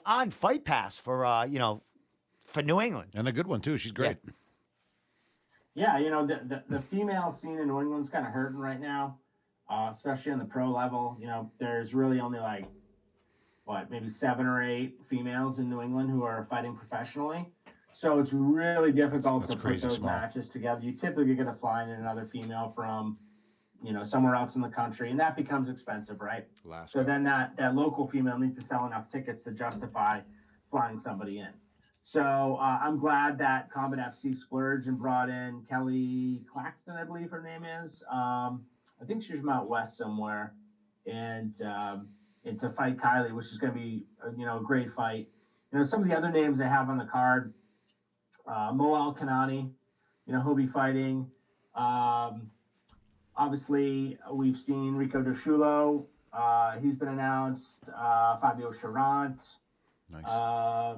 on Fight Pass for, for New England? And a good one, too. She's great. Yeah, the female scene in New England's kind of hurting right now, especially on the pro level. There's really only like, maybe 7 or 8 females in New England who are fighting professionally. So it's really difficult to put those matches together. You typically get to fly in another female from, somewhere else in the country, and that becomes expensive, right? So then that local female needs to sell enough tickets to justify flying somebody in. So I'm glad that Combat FC splurged and brought in Kelly Claxton, I believe her name is. I think she's from out west somewhere, and to fight Kylie, which is going to be a great fight. Some of the other names they have on the card. Mo Al-Kanani, he'll be fighting. Obviously, we've seen Rico DeShulo. He's been announced. Fabio Charant. Nice.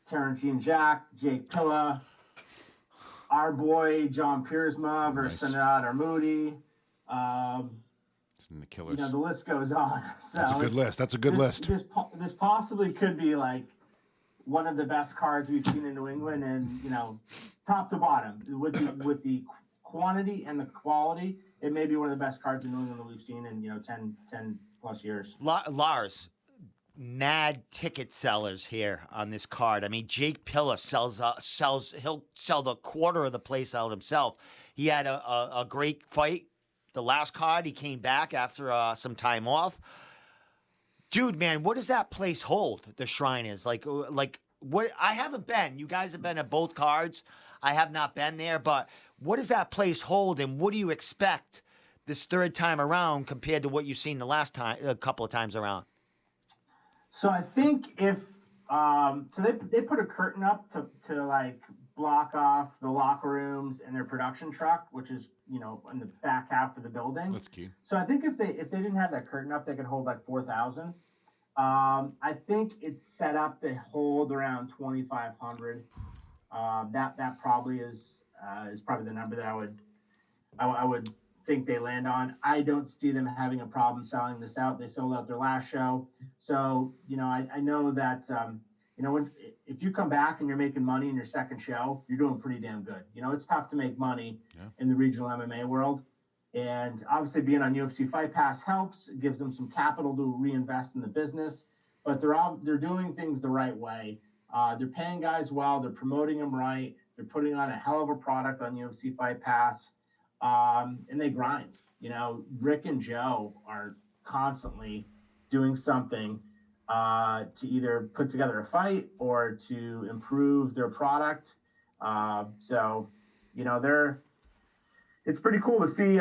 Terrence Jean-Jacques, Jake Pilla. Our boy, John Piersma versus Sanad Armoudi. The killers. The list goes on. So That's a good list. That's a good list. This possibly could be like one of the best cards we've seen in New England, and top to bottom with the quantity and the quality, it may be one of the best cards in New England that we've seen in 10 plus years. Lars, mad ticket sellers here on this card. I mean, Jake Pilla he'll sell the quarter of the place out himself. He had a great fight. The last card, he came back after some time off. Dude, man, what does that place hold? The Shrine is like what? I haven't been. You guys have been at both cards. I have not been there, but what does that place hold, and what do you expect this third time around compared to what you've seen the last time, a couple of times around? So I think if they put a curtain up to like block off the locker rooms and their production truck, which is in the back half of the building. That's key. So I think if they didn't have that curtain up, they could hold like 4,000. I think it's set up to hold around 2,500. That probably is probably the number that I would think they land on. I don't see them having a problem selling this out. They sold out their last show, so I know that if you come back and you're making money in your second show, you're doing pretty damn good. It's tough to make money in the regional MMA world, and obviously being on UFC Fight Pass helps. It gives them some capital to reinvest in the business, but they're doing things the right way. They're paying guys well. They're promoting them right. They're putting on a hell of a product on UFC Fight Pass, and they grind. Rick and Joe are constantly doing something to either put together a fight or to improve their product. So it's pretty cool to see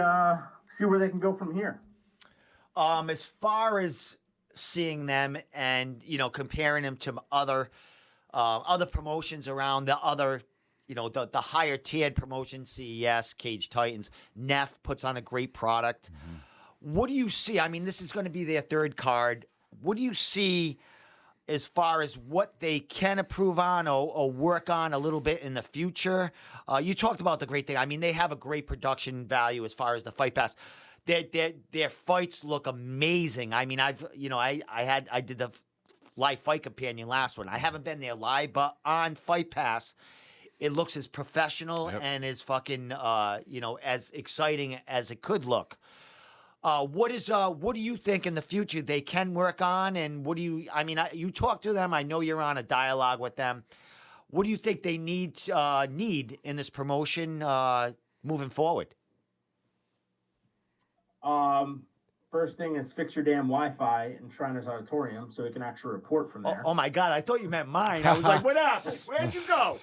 where they can go from here. As far as seeing them and comparing them to other promotions around the other, the higher tiered promotions, CES, Cage Titans, Neff puts on a great product. Mm-hmm. What do you see? I mean, this is going to be their third card. What do you see as far as what they can improve on or work on a little bit in the future? You talked about the great thing. I mean, they have a great production value as far as the Fight Pass. Their fights look amazing. I mean, I did the live fight companion last one. I haven't been there live, but on Fight Pass, it looks as professional and as fucking as exciting as it could look. What do you think in the future they can work on, and you talk to them. I know you're on a dialogue with them. What do you think they need in this promotion moving forward? First thing is fix your damn Wi-Fi in Shriners Auditorium so we can actually report from there. Oh my God, I thought you meant mine. I was like, what happened? Where'd you go?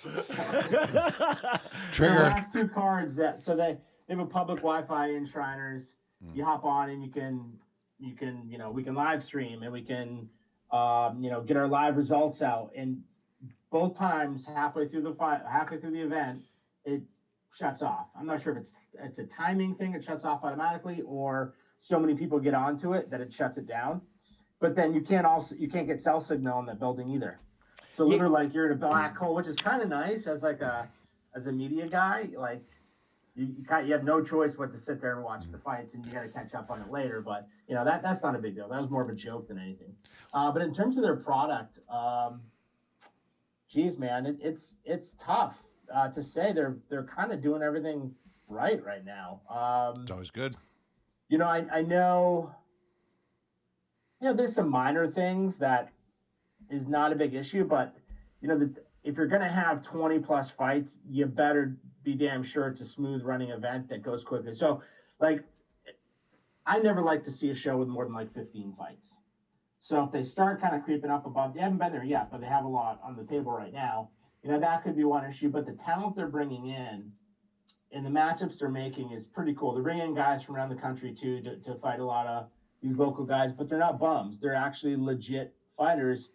Trigger. The last 2 cards they have a public Wi-Fi in Shriners. You hop on and you can we can live stream and we can get our live results out. And both times halfway through the event, it shuts off. I'm not sure if it's a timing thing, it shuts off automatically, or so many people get onto it that it shuts it down. But then you can't get cell signal in the building either. So literally, like, you're in a black hole, which is kind of nice as a media guy. Like, you have no choice but to sit there and watch the fights, and you got to catch up on it later. But that's not a big deal. That was more of a joke than anything. But in terms of their product, geez, man, it's tough to say they're kind of doing everything right now. It's always good. I know. There's some minor things that is not a big issue, but if you're going to have 20 plus fights, you better be damn sure it's a smooth running event that goes quickly. So, like, I never like to see a show with more than like 15 fights. So if they start kind of creeping up above, they haven't been there yet, but they have a lot on the table right now. That could be one issue, but the talent they're bringing in and the matchups they're making is pretty cool. They're bringing in guys from around the country too to fight a lot of these local guys, but they're not bums. They're actually legit fighters.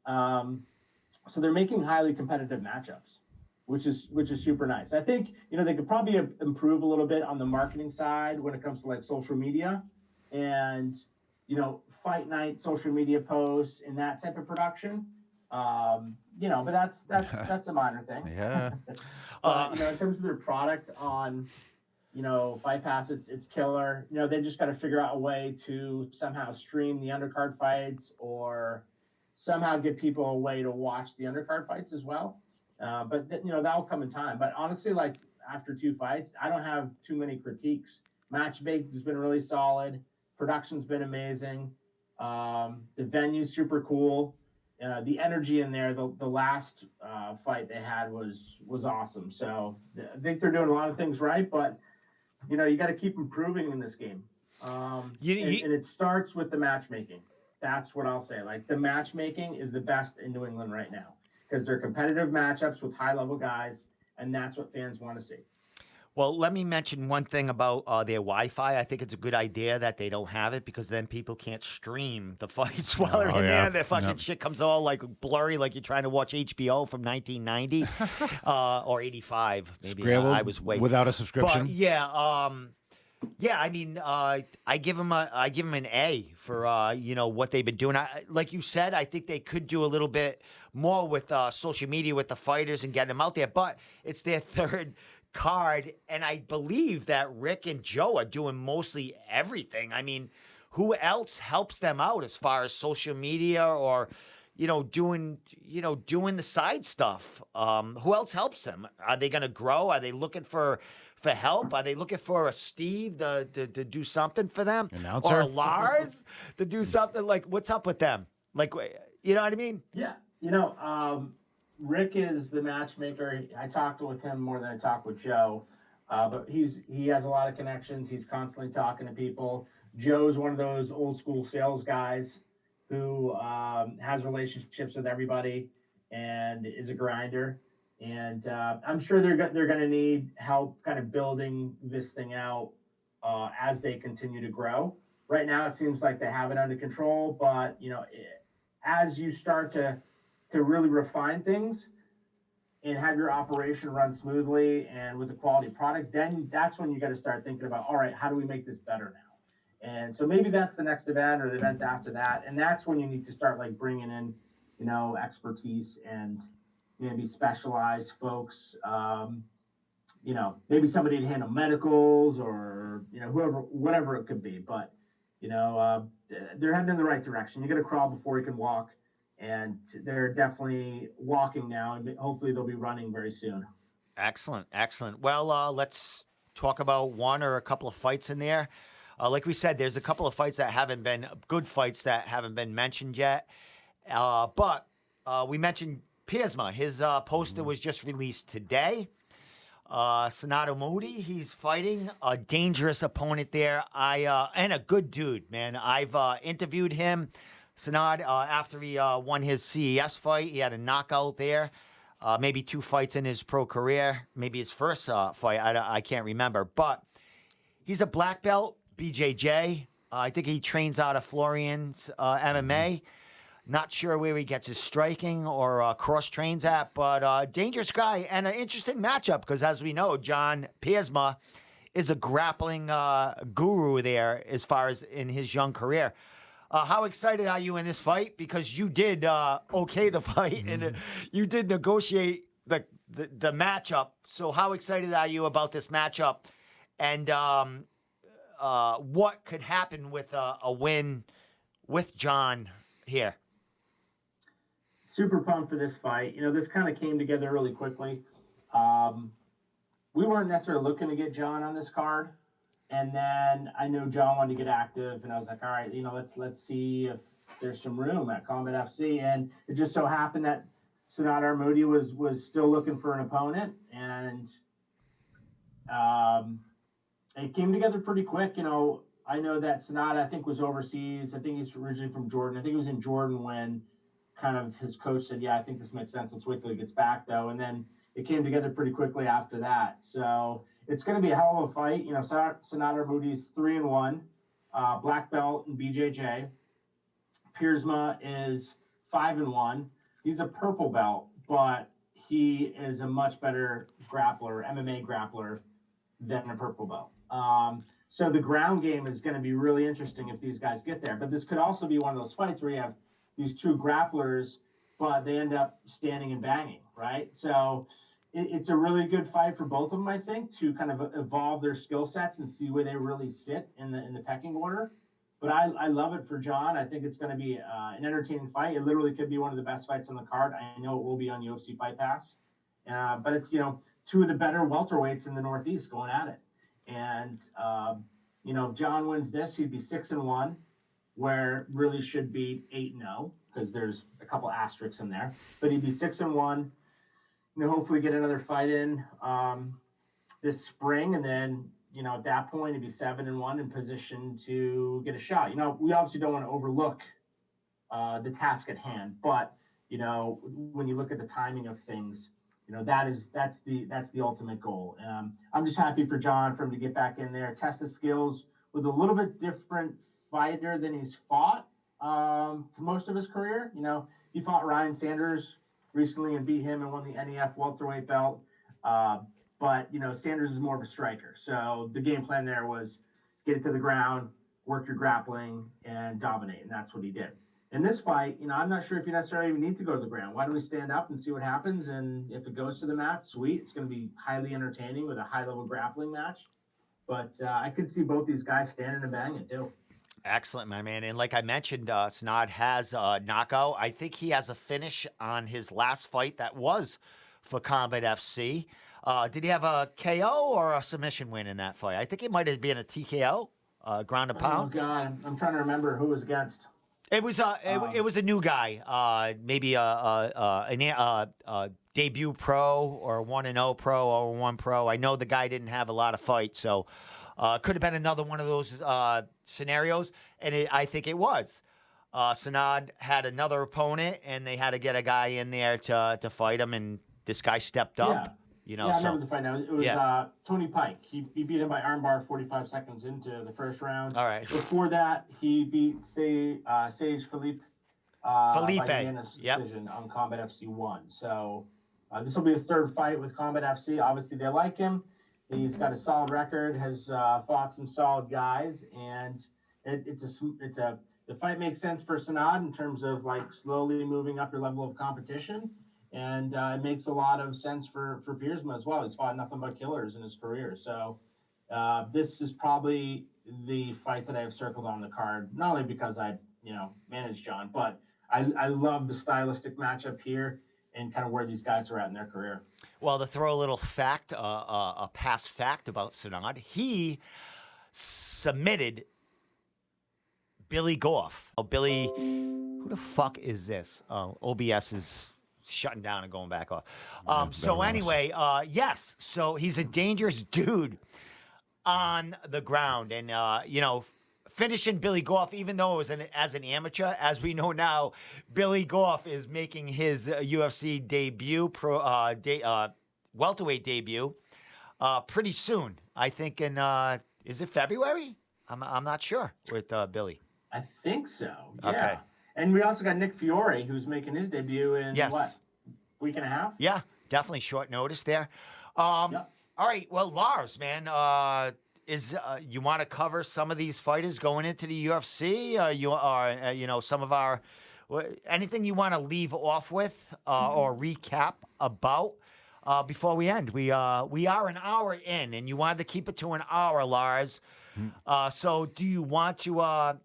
So they're making highly competitive matchups, which is super nice. I think they could probably improve a little bit on the marketing side when it comes to like social media and fight night social media posts and that type of production. But that's a minor thing. Yeah. In terms of their product on Fight Pass, it's killer. They just got to figure out a way to somehow stream the undercard fights or somehow give people a way to watch the undercard fights as well. But that'll come in time. But honestly, like after 2 fights, I don't have too many critiques. Match bake has been really solid. Production's been amazing. The venue's super cool. The energy in there, the last fight they had was awesome. So I think they're doing a lot of things right, but you got to keep improving in this game. And it starts with the matchmaking. That's what I'll say. Like the matchmaking is the best in New England right now because they're competitive matchups with high level guys, and that's what fans want to see. Well, let me mention one thing about their Wi-Fi. I think it's a good idea that they don't have it because then people can't stream the fights while they're in there. Their fucking shit comes all like blurry, like you're trying to watch HBO from 1990 or 85. Maybe I was way without a subscription. But I mean, I give them an A for what they've been doing. Like you said, I think they could do a little bit more with social media with the fighters and getting them out there. But it's their third card, and I believe that Rick and Joe are doing mostly everything. I mean, who else helps them out as far as social media or doing the side stuff? Who else helps them? Are they going to grow? Are they looking for help? Are they looking for a Steve to do something for them? Announcer? Or a Lars to do something? Like, what's up with them? Like, you know what I mean? Yeah. Rick is the matchmaker. I talked with him more than I talked with Joe, but he has a lot of connections. He's constantly talking to people. Joe's one of those old school sales guys who has relationships with everybody and is a grinder. And I'm sure they're going to need help kind of building this thing out as they continue to grow. Right now, it seems like they have it under control, but as you start to really refine things and have your operation run smoothly and with a quality product, then that's when you got to start thinking about, all right, how do we make this better now? And so maybe that's the next event or the event after that. And that's when you need to start like bringing in, expertise and maybe specialized folks, maybe somebody to handle medicals or, whatever it could be. But, they're heading in the right direction. You got to crawl before you can walk. And they're definitely walking now, and hopefully they'll be running very soon. Excellent. Well, let's talk about one or a couple of fights in there. Like we said, there's a couple of fights that haven't been good fights that haven't been mentioned yet. But we mentioned Piersma. His poster was just released today. Sonato Moody, he's fighting a dangerous opponent there. And a good dude, man. I've interviewed him. Sanad, after he won his CES fight, he had a knockout there. Maybe 2 fights in his pro career. Maybe his first fight. I can't remember. But he's a black belt, BJJ. I think he trains out of Florian's MMA. Not sure where he gets his striking or cross-trains at, but dangerous guy and an interesting matchup because, as we know, John Piersma is a grappling guru there as far as in his young career. How excited are you in this fight? Because you did okay the fight, and you did negotiate the matchup. So how excited are you about this matchup? And what could happen with a win with John here? Super pumped for this fight. This kind of came together really quickly. We weren't necessarily looking to get John on this card. And then I know John wanted to get active, and I was like, all right, let's see if there's some room at Combat FC. And it just so happened that Sanad Armudi was still looking for an opponent, and it came together pretty quick. I know that Sanad, I think, was overseas. I think he's originally from Jordan. I think he was in Jordan when kind of his coach said, yeah, I think this makes sense. Let's wait till he gets back, though. And then it came together pretty quickly after that. So it's going to be a hell of a fight. Sanad Armudi's 3-1, black belt in BJJ. Piersma is 5-1. He's a purple belt, but he is a much better grappler, MMA grappler, than a purple belt. So the ground game is going to be really interesting if these guys get there. But this could also be one of those fights where you have these two grapplers, but they end up standing and banging, right? So it's a really good fight for both of them, I think, to kind of evolve their skill sets and see where they really sit in the pecking order. But I love it for John. I think it's going to be an entertaining fight. It literally could be one of the best fights on the card. I know it will be on UFC Fight Pass. But it's, two of the better welterweights in the Northeast going at it. And, if John wins this, he'd be 6-1, where really should be 8-0, because there's a couple asterisks in there. But he'd be 6-1. Hopefully get another fight in this spring, and then at that point he'd be 7-1 in position to get a shot. We obviously don't want to overlook the task at hand, but when you look at the timing of things, that's the ultimate goal. I'm just happy for John, for him to get back in there, test his skills with a little bit different fighter than he's fought for most of his career. He fought Ryan Sanders recently and beat him and won the NEF welterweight belt. But Sanders is more of a striker. So the game plan there was get it to the ground, work your grappling, and dominate. And that's what he did. In this fight, I'm not sure if you necessarily even need to go to the ground. Why don't we stand up and see what happens? And if it goes to the mat, sweet. It's going to be highly entertaining with a high-level grappling match. But I could see both these guys standing and banging, too. Excellent, my man. And like I mentioned, Sanad has a knockout. I think he has a finish on his last fight that was for Combat FC. Did he have a KO or a submission win in that fight? I think it might have been a TKO, ground and pound. Oh, God. I'm trying to remember who was against. It was a new guy, maybe a debut pro or 1-0 pro or 1 pro. I know the guy didn't have a lot of fights, so could have been another one of those scenarios, and I think it was. Sanad had another opponent, and they had to get a guy in there to fight him, and this guy stepped up. Yeah. I remember the fight now. It was Tony Pike. He beat him by armbar 45 seconds into the first round. All right. Before that, he beat Sage Philippe. By unanimous decision on Combat FC 1. So this will be his third fight with Combat FC. Obviously, they like him. He's got a solid record, has fought some solid guys, and the fight makes sense for Sanad in terms of like slowly moving up your level of competition. And it makes a lot of sense for Piersma as well. He's fought nothing but killers in his career. So this is probably the fight that I have circled on the card, not only because I, manage John, but I love the stylistic matchup here and kind of where these guys are at in their career. Well, to throw a little fact, a past fact about Sanad, he submitted Billy Goff. Oh, Billy, who the fuck is this? OBS is shutting down and going back off. So anyway, yes. So he's a dangerous dude on the ground, and finishing Billy Goff, even though it was as an amateur, as we know now, Billy Goff is making his UFC debut, welterweight debut, pretty soon. I think in is it February? I'm not sure with Billy. I think so. Yeah. Okay. And we also got Nick Fiore, who's making his debut in week and a half? Yeah, definitely short notice there. Yep. All right, well, Lars, man, you want to cover some of these fighters going into the UFC? Some of our anything you want to leave off with or recap about before we end. We are an hour in, and you wanted to keep it to an hour, Lars. So do you want to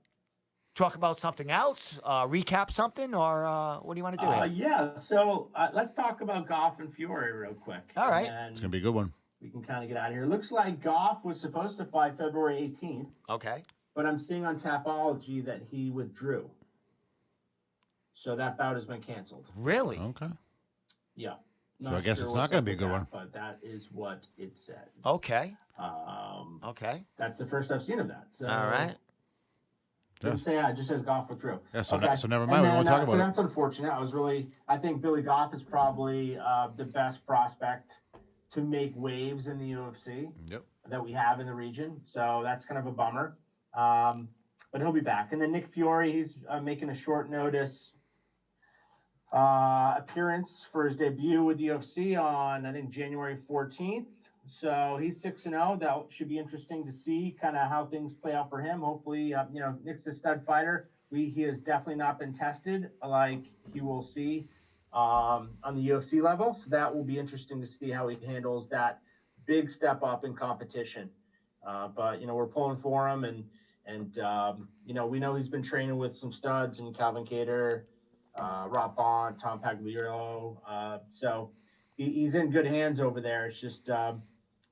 talk about something else, recap something, or what do you want to do here? Yeah. So let's talk about Goff and Fury real quick. All right. It's gonna be a good one. We can kind of get out of here. Looks like Goff was supposed to fight February 18th, Okay. but I'm seeing on Tapology that he withdrew. So that bout has been canceled. Really? Okay. Yeah. So I guess it's not going to be a good one. But that is what it says. Okay. Okay. That's the first I've seen of that. So, All right. Didn't say it just says Goff withdrew. Yeah, so, okay. So never mind. We won't talk about so it. that's unfortunate. I think Billy Goff is probably the best prospect to make waves in the UFC that we have in the region. So that's kind of a bummer. But he'll be back. And then Nick Fury, he's making a short notice appearance for his debut with the UFC on, I think, January 14th. So he's 6-0. That should be interesting to see kind of how things play out for him. Hopefully, Nick's a stud fighter. He has definitely not been tested like he will see on the UFC level. So that will be interesting to see how he handles that big step up in competition. But we're pulling for him, and we know he's been training with some studs and Calvin Kattar, Rob Font, Tom Pagliaro. So he's in good hands over there. It's just,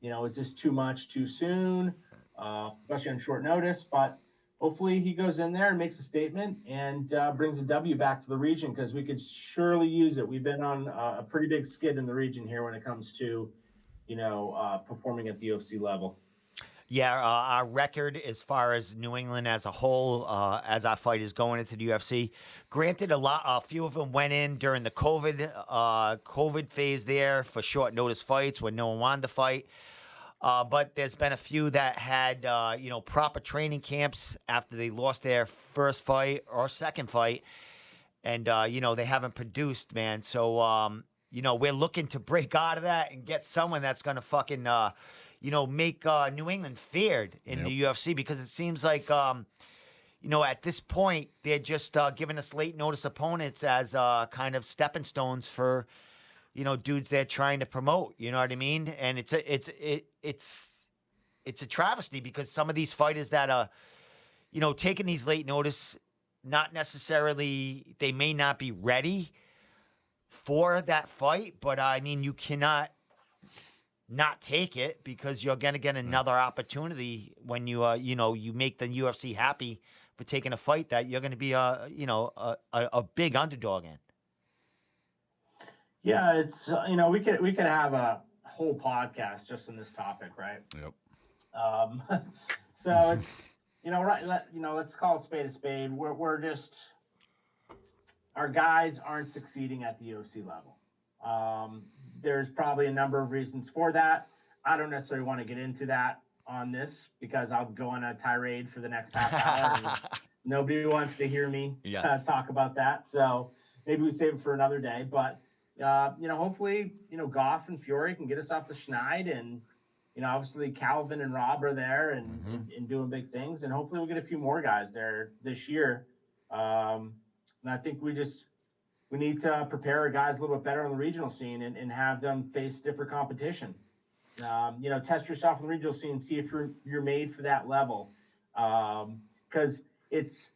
is this too much too soon, especially on short notice? But hopefully he goes in there and makes a statement and brings a W back to the region, because we could surely use it. We've been on a pretty big skid in the region here when it comes to, performing at the UFC level. Yeah, our record as far as New England as a whole, as our fighters going into the UFC. Granted, a few of them went in during the COVID phase there for short notice fights when no one wanted to fight. But there's been a few that had, proper training camps after they lost their first fight or second fight, and they haven't produced, man. So we're looking to break out of that and get someone that's gonna fucking make New England feared in the UFC, because it seems like, at this point, they're just giving us late notice opponents as kind of stepping stones for, dudes they're trying to promote. You know what I mean? And it's a travesty, because some of these fighters that are, taking these late notice, not necessarily, they may not be ready for that fight, but I mean, you cannot not take it, because you're going to get another opportunity when you you make the UFC happy for taking a fight that you're going to be a big underdog in. Yeah, it's we could have a whole podcast just on this topic, right? Yep. So it's let's call a spade. We're just, our guys aren't succeeding at the UFC level. There's probably a number of reasons for that. I don't necessarily want to get into that on this, because I'll go on a tirade for the next half hour. And nobody wants to hear me talk about that. So maybe we save it for another day. But, hopefully, Goff and Fury can get us off the schneid. And, obviously Calvin and Rob are there and doing big things. And hopefully we'll get a few more guys there this year. And I think we need to prepare our guys a little bit better on the regional scene and have them face different competition. Test yourself in the regional scene, see if you're made for that level. Because it's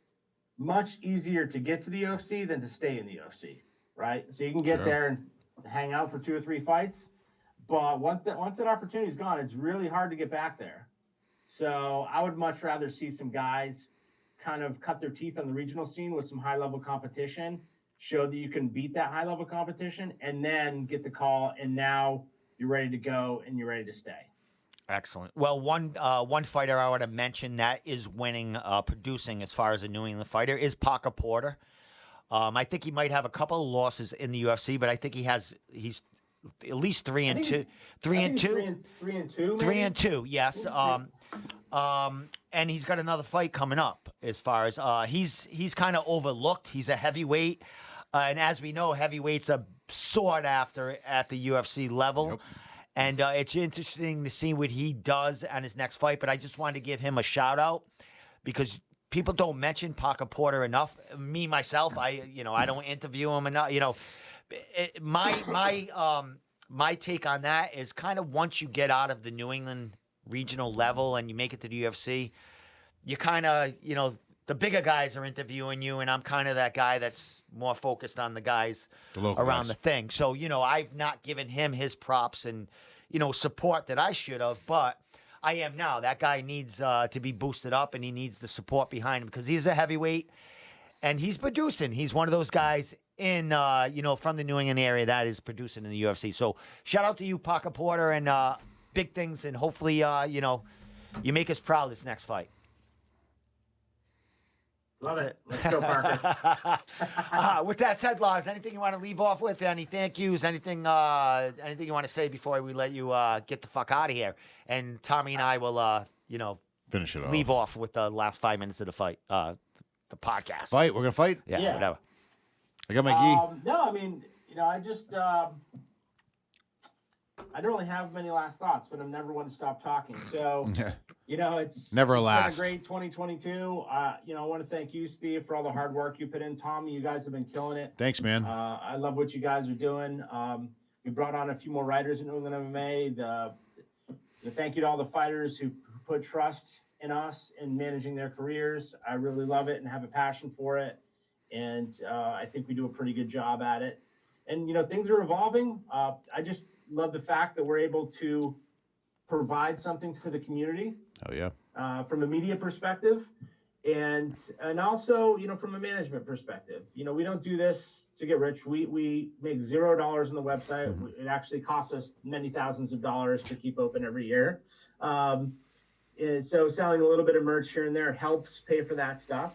much easier to get to the UFC than to stay in the UFC, right? So you can get there and hang out for 2 or 3 fights, but once that opportunity's gone, it's really hard to get back there. So I would much rather see some guys kind of cut their teeth on the regional scene with some high-level competition, show that you can beat that high-level competition, and then get the call, and now you're ready to go and you're ready to stay. Excellent. Well, one fighter I want to mention that is winning, producing as far as a New England fighter is Parker Porter. I think he might have a couple of losses in the UFC, but I think he's at least 3-2. 3-2. 3-2. 3-2. Yes. And he's got another fight coming up. As far as he's kind of overlooked. He's a heavyweight, and as we know, heavyweights are sought after at the UFC level. Yep. And it's interesting to see what he does on his next fight. But I just wanted to give him a shout out, because people don't mention Parker Porter enough. Me myself, I don't interview him enough. My my take on that is kind of once you get out of the New England regional level and you make it to the UFC, you kind of, the bigger guys are interviewing you, and I'm kind of that guy that's more focused on the guys around guys. the thing. So, I've not given him his props and, support that I should have, but I am now. That guy needs to be boosted up, and he needs the support behind him because he's a heavyweight, and he's producing. He's one of those guys in, from the New England area that is producing in the UFC. So shout out to you, Parker Porter, and big things, and hopefully, you make us proud this next fight. Love it. Let's go, Parker. With that said, Lars, anything you want to leave off with? Any thank yous? Anything you want to say before we let you get the fuck out of here? And Tommy and I will, Finish it off. leave off with the last 5 minutes of the fight, the podcast. Fight? We're going to fight? Yeah, whatever. I got my gi. No, I mean, I just, I don't really have many last thoughts, but I'm never one to stop talking. So, it's Never it's last. been a great 2022. I want to thank you, Steve, for all the hard work you put in. Tommy, you guys have been killing it. Thanks, man. I love what you guys are doing. We brought on a few more writers in New England MMA. The thank you to all the fighters who put trust in us in managing their careers. I really love it and have a passion for it. And I think we do a pretty good job at it. And, things are evolving. I just love the fact that we're able to provide something to the community. Oh, yeah. From a media perspective and also, from a management perspective. We don't do this to get rich. We make $0 on the website. Mm-hmm. It actually costs us many thousands of dollars to keep open every year. And so selling a little bit of merch here and there helps pay for that stuff.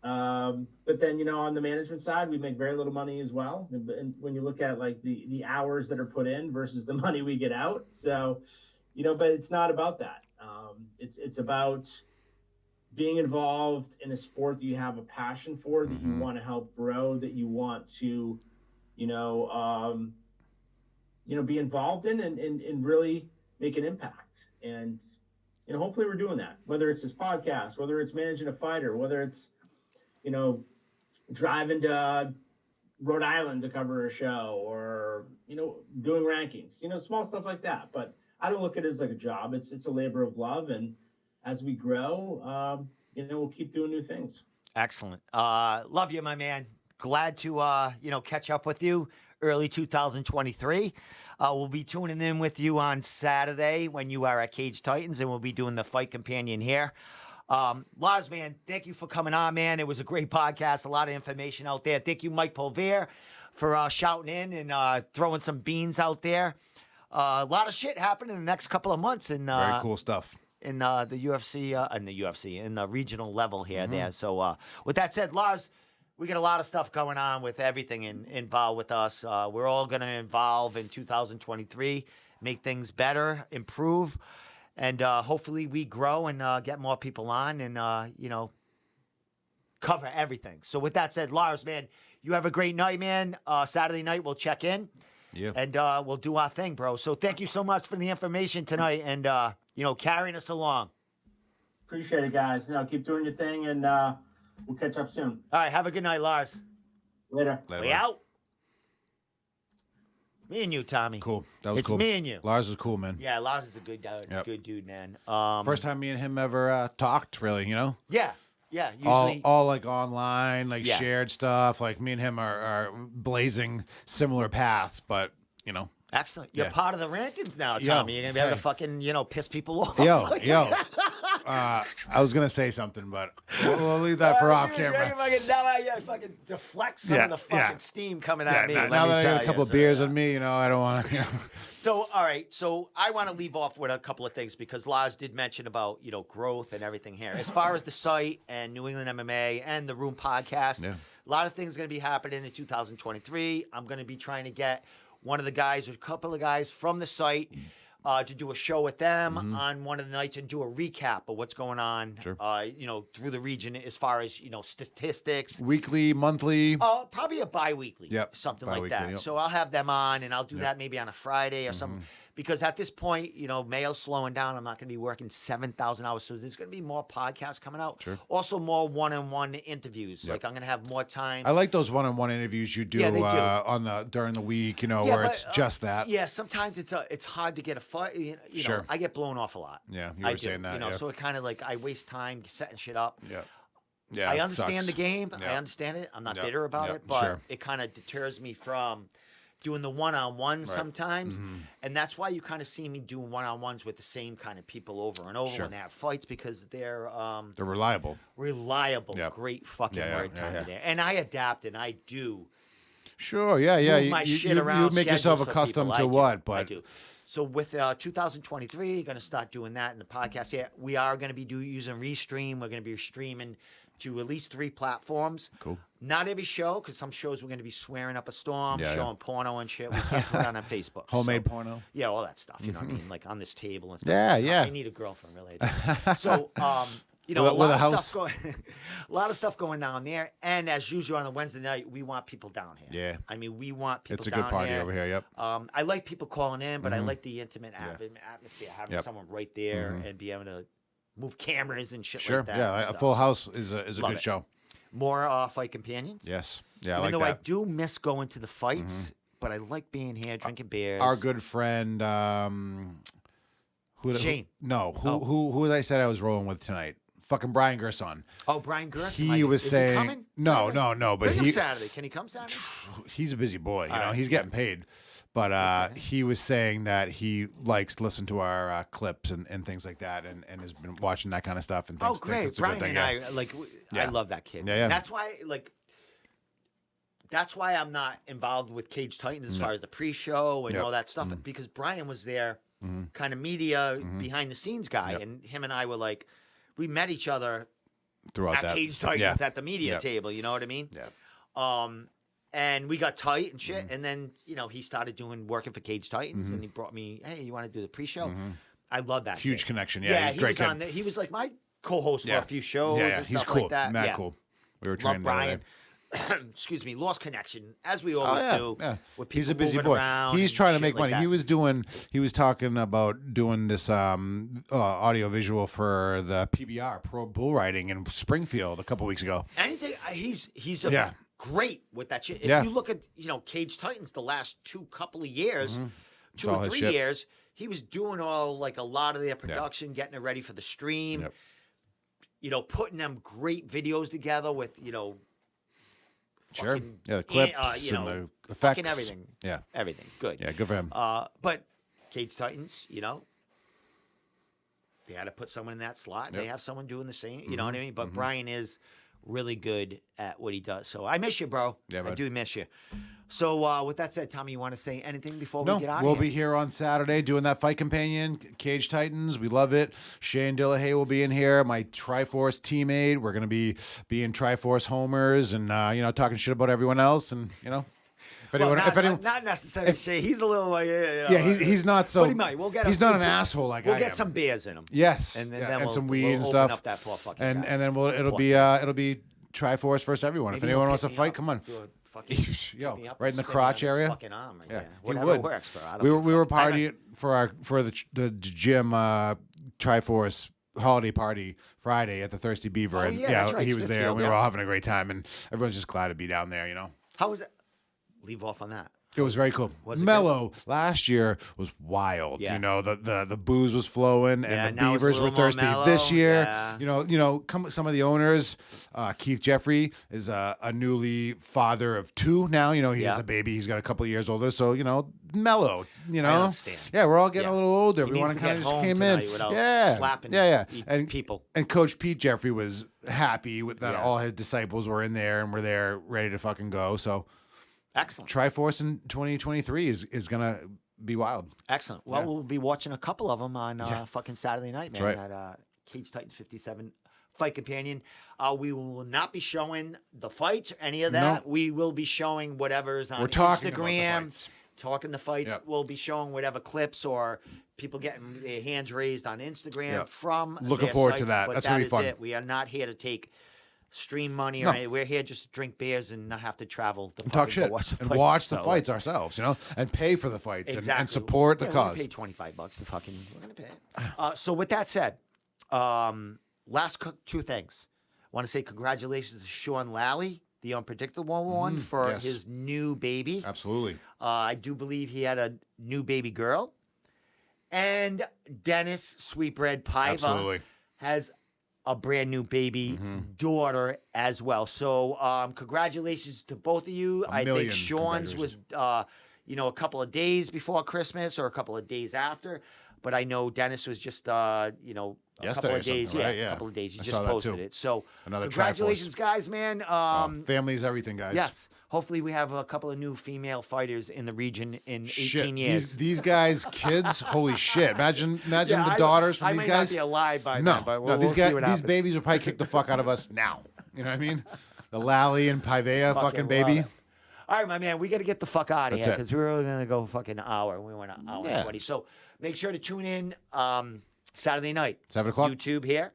But then, on the management side, we make very little money as well. And when you look at like the hours that are put in versus the money we get out. So, but it's not about that. It's about being involved in a sport that you have a passion for, that you want to help grow, that you want to, be involved in and really make an impact. And, hopefully we're doing that, whether it's this podcast, whether it's managing a fighter, whether it's, driving to Rhode Island to cover a show or, doing rankings, small stuff like that. But I don't look at it as like a job. It's a labor of love. And as we grow, we'll keep doing new things. Excellent. Love you, my man. Glad to, catch up with you early 2023. We'll be tuning in with you on Saturday when you are at Cage Titans, and we'll be doing the Fight Companion here. Lars, man, thank you for coming on, man. It was a great podcast, a lot of information out there. Thank you, Mike Pulver, for shouting in and throwing some beans out there. A lot of shit happened in the next couple of months. And Very cool stuff. In the UFC, in the regional level here, there. So with that said, Lars, we got a lot of stuff going on with everything involved with us. We're all going to evolve in 2023, make things better, improve. And hopefully we grow and get more people on and, cover everything. So with that said, Lars, man, you have a great night, man. Saturday night, we'll check in. Yeah. And we'll do our thing, bro. So thank you so much for the information tonight and, carrying us along. Appreciate it, guys. Keep doing your thing, and we'll catch up soon. All right, have a good night, Lars. Later. We out. Me and you, Tommy. Cool. That was it's cool. me and you. Lars is cool, man. Yeah, Lars is a good dude, man. First time me and him ever talked, really, Yeah. Yeah. Usually. All like online, like Yeah. shared stuff. Like me and him are blazing similar paths, but, Excellent. You're Yeah. part of the rankings now, Yo, Tommy. You're going to be able to hey. fucking, piss people off. Yo. I was going to say something, but we'll leave that for off Dude, camera. Now I fucking deflect some of the fucking steam coming at me. Now let that me I tell got a couple you. of beers on me, I don't want to, So, all right. So I want to leave off with a couple of things because Lars did mention about, growth and everything here. As far as the site and New England MMA and the Room podcast, Yeah. a lot of things going to be happening in 2023. I'm going to be trying to get one of the guys or a couple of guys from the site to do a show with them on one of the nights and do a recap of what's going on, Sure. through the region as far as, statistics. Weekly, monthly. Probably a bi-weekly, Yep, something like bi-weekly, that. yep. So I'll have them on, and I'll do that maybe on a Friday or something. because at this point, Mayo's slowing down. I'm not going to be working 7,000 hours. So there's going to be more podcasts coming out. Sure. Also more one-on-one interviews. Like I'm going to have more time. I like those one-on-one interviews you do, Yeah, they do. during the week, Yeah, where but, it's just that. Yeah, sometimes it's hard to get a fight. Sure. I get blown off a lot. Yeah, you I were do, saying that. Yeah. So it kind of like I waste time setting shit up. Yeah. Yeah. I it understand sucks. the game. Yeah. I understand it. I'm not Yep. bitter about Yep. it, but Sure. it kind of deters me from doing the one-on-one sometimes. Mm-hmm. And that's why you kind of see me doing one-on-ones with the same kind of people over and over Sure. when they have fights, because they're They're reliable. reliable. Yep. Great fucking Yeah, word yeah, time yeah. there. And I adapt and I do Sure. Yeah. Yeah. move my shit you around. make yourself schedules for accustomed people. to I do. what? But I do. So with 2023, going to start doing that in the podcast. Yeah, we are going to be using Restream. We're going to be streaming to at least 3 platforms. Cool. Not every show, because some shows we're going to be swearing up a storm, Yeah, showing porno and shit. We can't put that on Facebook. Homemade So, porno. yeah, all that stuff. You know what I mean? Like on this table and stuff. Yeah, So yeah. I need a girlfriend, really. So, With a a lot of house. stuff going, a lot of stuff going down there. And as usual on a Wednesday night, we want people down here. Yeah. I mean, we want people It's a down good party here. over here. Yep. I like people calling in, but I like the intimate atmosphere, having Yep. someone right there and be able to move cameras and shit Sure. like that. and Yeah. A stuff. full So, house is a Love good it. show. more fight companions. Yes. Yeah. I Even like though that. I do miss going to the fights, but I like being here, drinking beers. Our good friend, Shane. Who did I said I was rolling with tonight? Fucking Brian Gerson. Oh, Brian Gerson. He was is saying he coming no, Saturday? no, but Bring him he Saturday. Can he come Saturday? he's a busy boy. You know, right, he's getting paid. But he was saying that he likes to listen to our clips and things like that, and has been watching that kind of stuff. And Oh, thinks great. it's a good Brian thing, and yeah. I I Yeah. love that kid. Yeah, yeah. That's why that's why I'm not involved with Cage Titans as far as the pre-show and Yep. all that stuff, because Brian was there, kind of media behind the scenes guy, Yep. and him and I were like, we met each other Throughout at that, Cage Titans yeah. at the media Yep. table. You know what I mean? Yeah. And we got tight and shit. And then, he started working for Cage Titans, and he brought me, hey, you want to do the pre-show? I love that. Huge kid. connection. Yeah, he's a he great was kid. on there. He was like my co-host for Yeah. a few shows Yeah, and he's stuff cool. like that. Mad yeah. cool. We were Love training the other Brian. day. Excuse me, lost connection, as we always do. Yeah. With He's a people busy moving boy. around He's and trying to shit make like money. that. He was talking about doing this audio visual for the PBR Pro Bull Riding in Springfield a couple weeks ago. Anything, he's Yeah. great with that shit. If Yeah. you look at Cage Titans the last couple of years, 2 all or his 3 shit. years, he was doing all a lot of their production, getting it ready for the stream. Yep. Putting them great videos together with Sure. fucking, Yeah, the clips and the effects. fucking everything. Yeah. Everything good. Yeah, good for him. But Cage Titans, they had to put someone in that slot. They have someone doing the same. You know what I mean? But Brian is really good at what he does. So I miss you, bro. Yeah, I bud. do miss you. So with that said, Tommy, you want to say anything before we get out we'll of here? be here on Saturday doing that fight companion, Cage Titans. We love it. Shane Dillahay will be in here, my Triforce teammate. We're gonna be being Triforce homers and talking shit about everyone else. And if anyone, not necessarily. He's a little like he's not so. But he might. We'll get. He's a not few an beers. asshole like We'll I get am. some beers in him. Yes, And then, and we'll, some weed we'll and open stuff. Up that poor fucking and guy. and then it'll Poor be guy. Triforce versus everyone. Maybe if anyone he'll wants to pick me fight, up, come on. do a fucking- Yo, pick me up right and in the spin crotch on his area. fucking arm right Yeah, there. he Whatever would. works, bro. I don't We give a were fuck. I got- partying for the gym Triforce holiday party Friday at the Thirsty Beaver, Oh, and yeah, that's right, he was there. Smithfield, We were yeah. all having a great time, and everyone's just glad to be down there. How was it? Leave off on that. It was very cool. Was it Mellow last year was wild. Yeah. The booze was flowing, Yeah, and the now it's a Beavers were little more thirsty mellow, this year. yeah. Some of the owners. Keith Jeffrey is a newly father of 2 now. He has Yeah. a baby. He's got a couple of years older, so mellow. I understand. Yeah, we're all getting Yeah. a little older. He we needs want to to kind get of just home came in. tonight without Yeah, slapping yeah. and people. And Coach Pete Jeffrey was happy with that. Yeah. All his disciples were in there and were there ready to fucking go. So. Excellent. Triforce in 2023 is gonna be wild. Excellent. Well, Yeah. we'll be watching a couple of them on fucking Saturday night, man. That's right. At Cage Titans 57 Fight Companion. We will not be showing the fights, any of that. No. We will be showing whatever's on We're talking about the Instagram. fights. Talking the fights. Yep. We'll be showing whatever clips or people getting their hands raised on Instagram Yep. from Looking their forward to sites, that. but That's gonna be is fun. it. We are not here to take stream money or No. anything. We're here just to drink beers and not have to travel to And talk fucking shit go watch the and fights. watch the So, fights ourselves, and pay for the fights exactly. and support the Yeah, cause. We're gonna pay $25 to fucking. We're gonna pay it. So with that said, last two things. I want to say congratulations to Sean Lally, the unpredictable one, for yes. his new baby. Absolutely. I do believe he had a new baby girl. And Dennis Sweetbread Paiva Absolutely. has a brand new baby daughter as well. So congratulations to both of you. I think million Sean's was a couple of days before Christmas or a couple of days after. But I know Dennis was just a couple Yesterday of or something, days. right? A Yeah. couple of days. He I just saw that posted too. it. So Another congratulations, guys, man. Family's everything, guys. Yes. Hopefully we have a couple of new female fighters in the region in 18 years. These guys, kids, holy shit! Imagine Yeah, the daughters from I these might guys. not be alive by No, then, but no, we'll these see guys, what these happens. babies will probably kick the fuck out of us now. You know what I mean? The Lally and Pivea fucking love baby. it. All right, my man, we got to get the fuck out of That's here it. because we're only going to go fucking an hour. We went an hour Yeah. and 20. So make sure to tune in Saturday night. 7 o'clock. YouTube here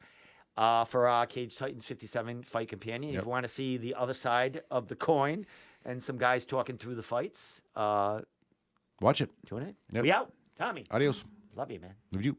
for Cage Titans 57 Fight Companion. If you want to see the other side of the coin and some guys talking through the fights, Watch it. tune in. Yep. We out. Tommy. Adios. Love you, man. Love you.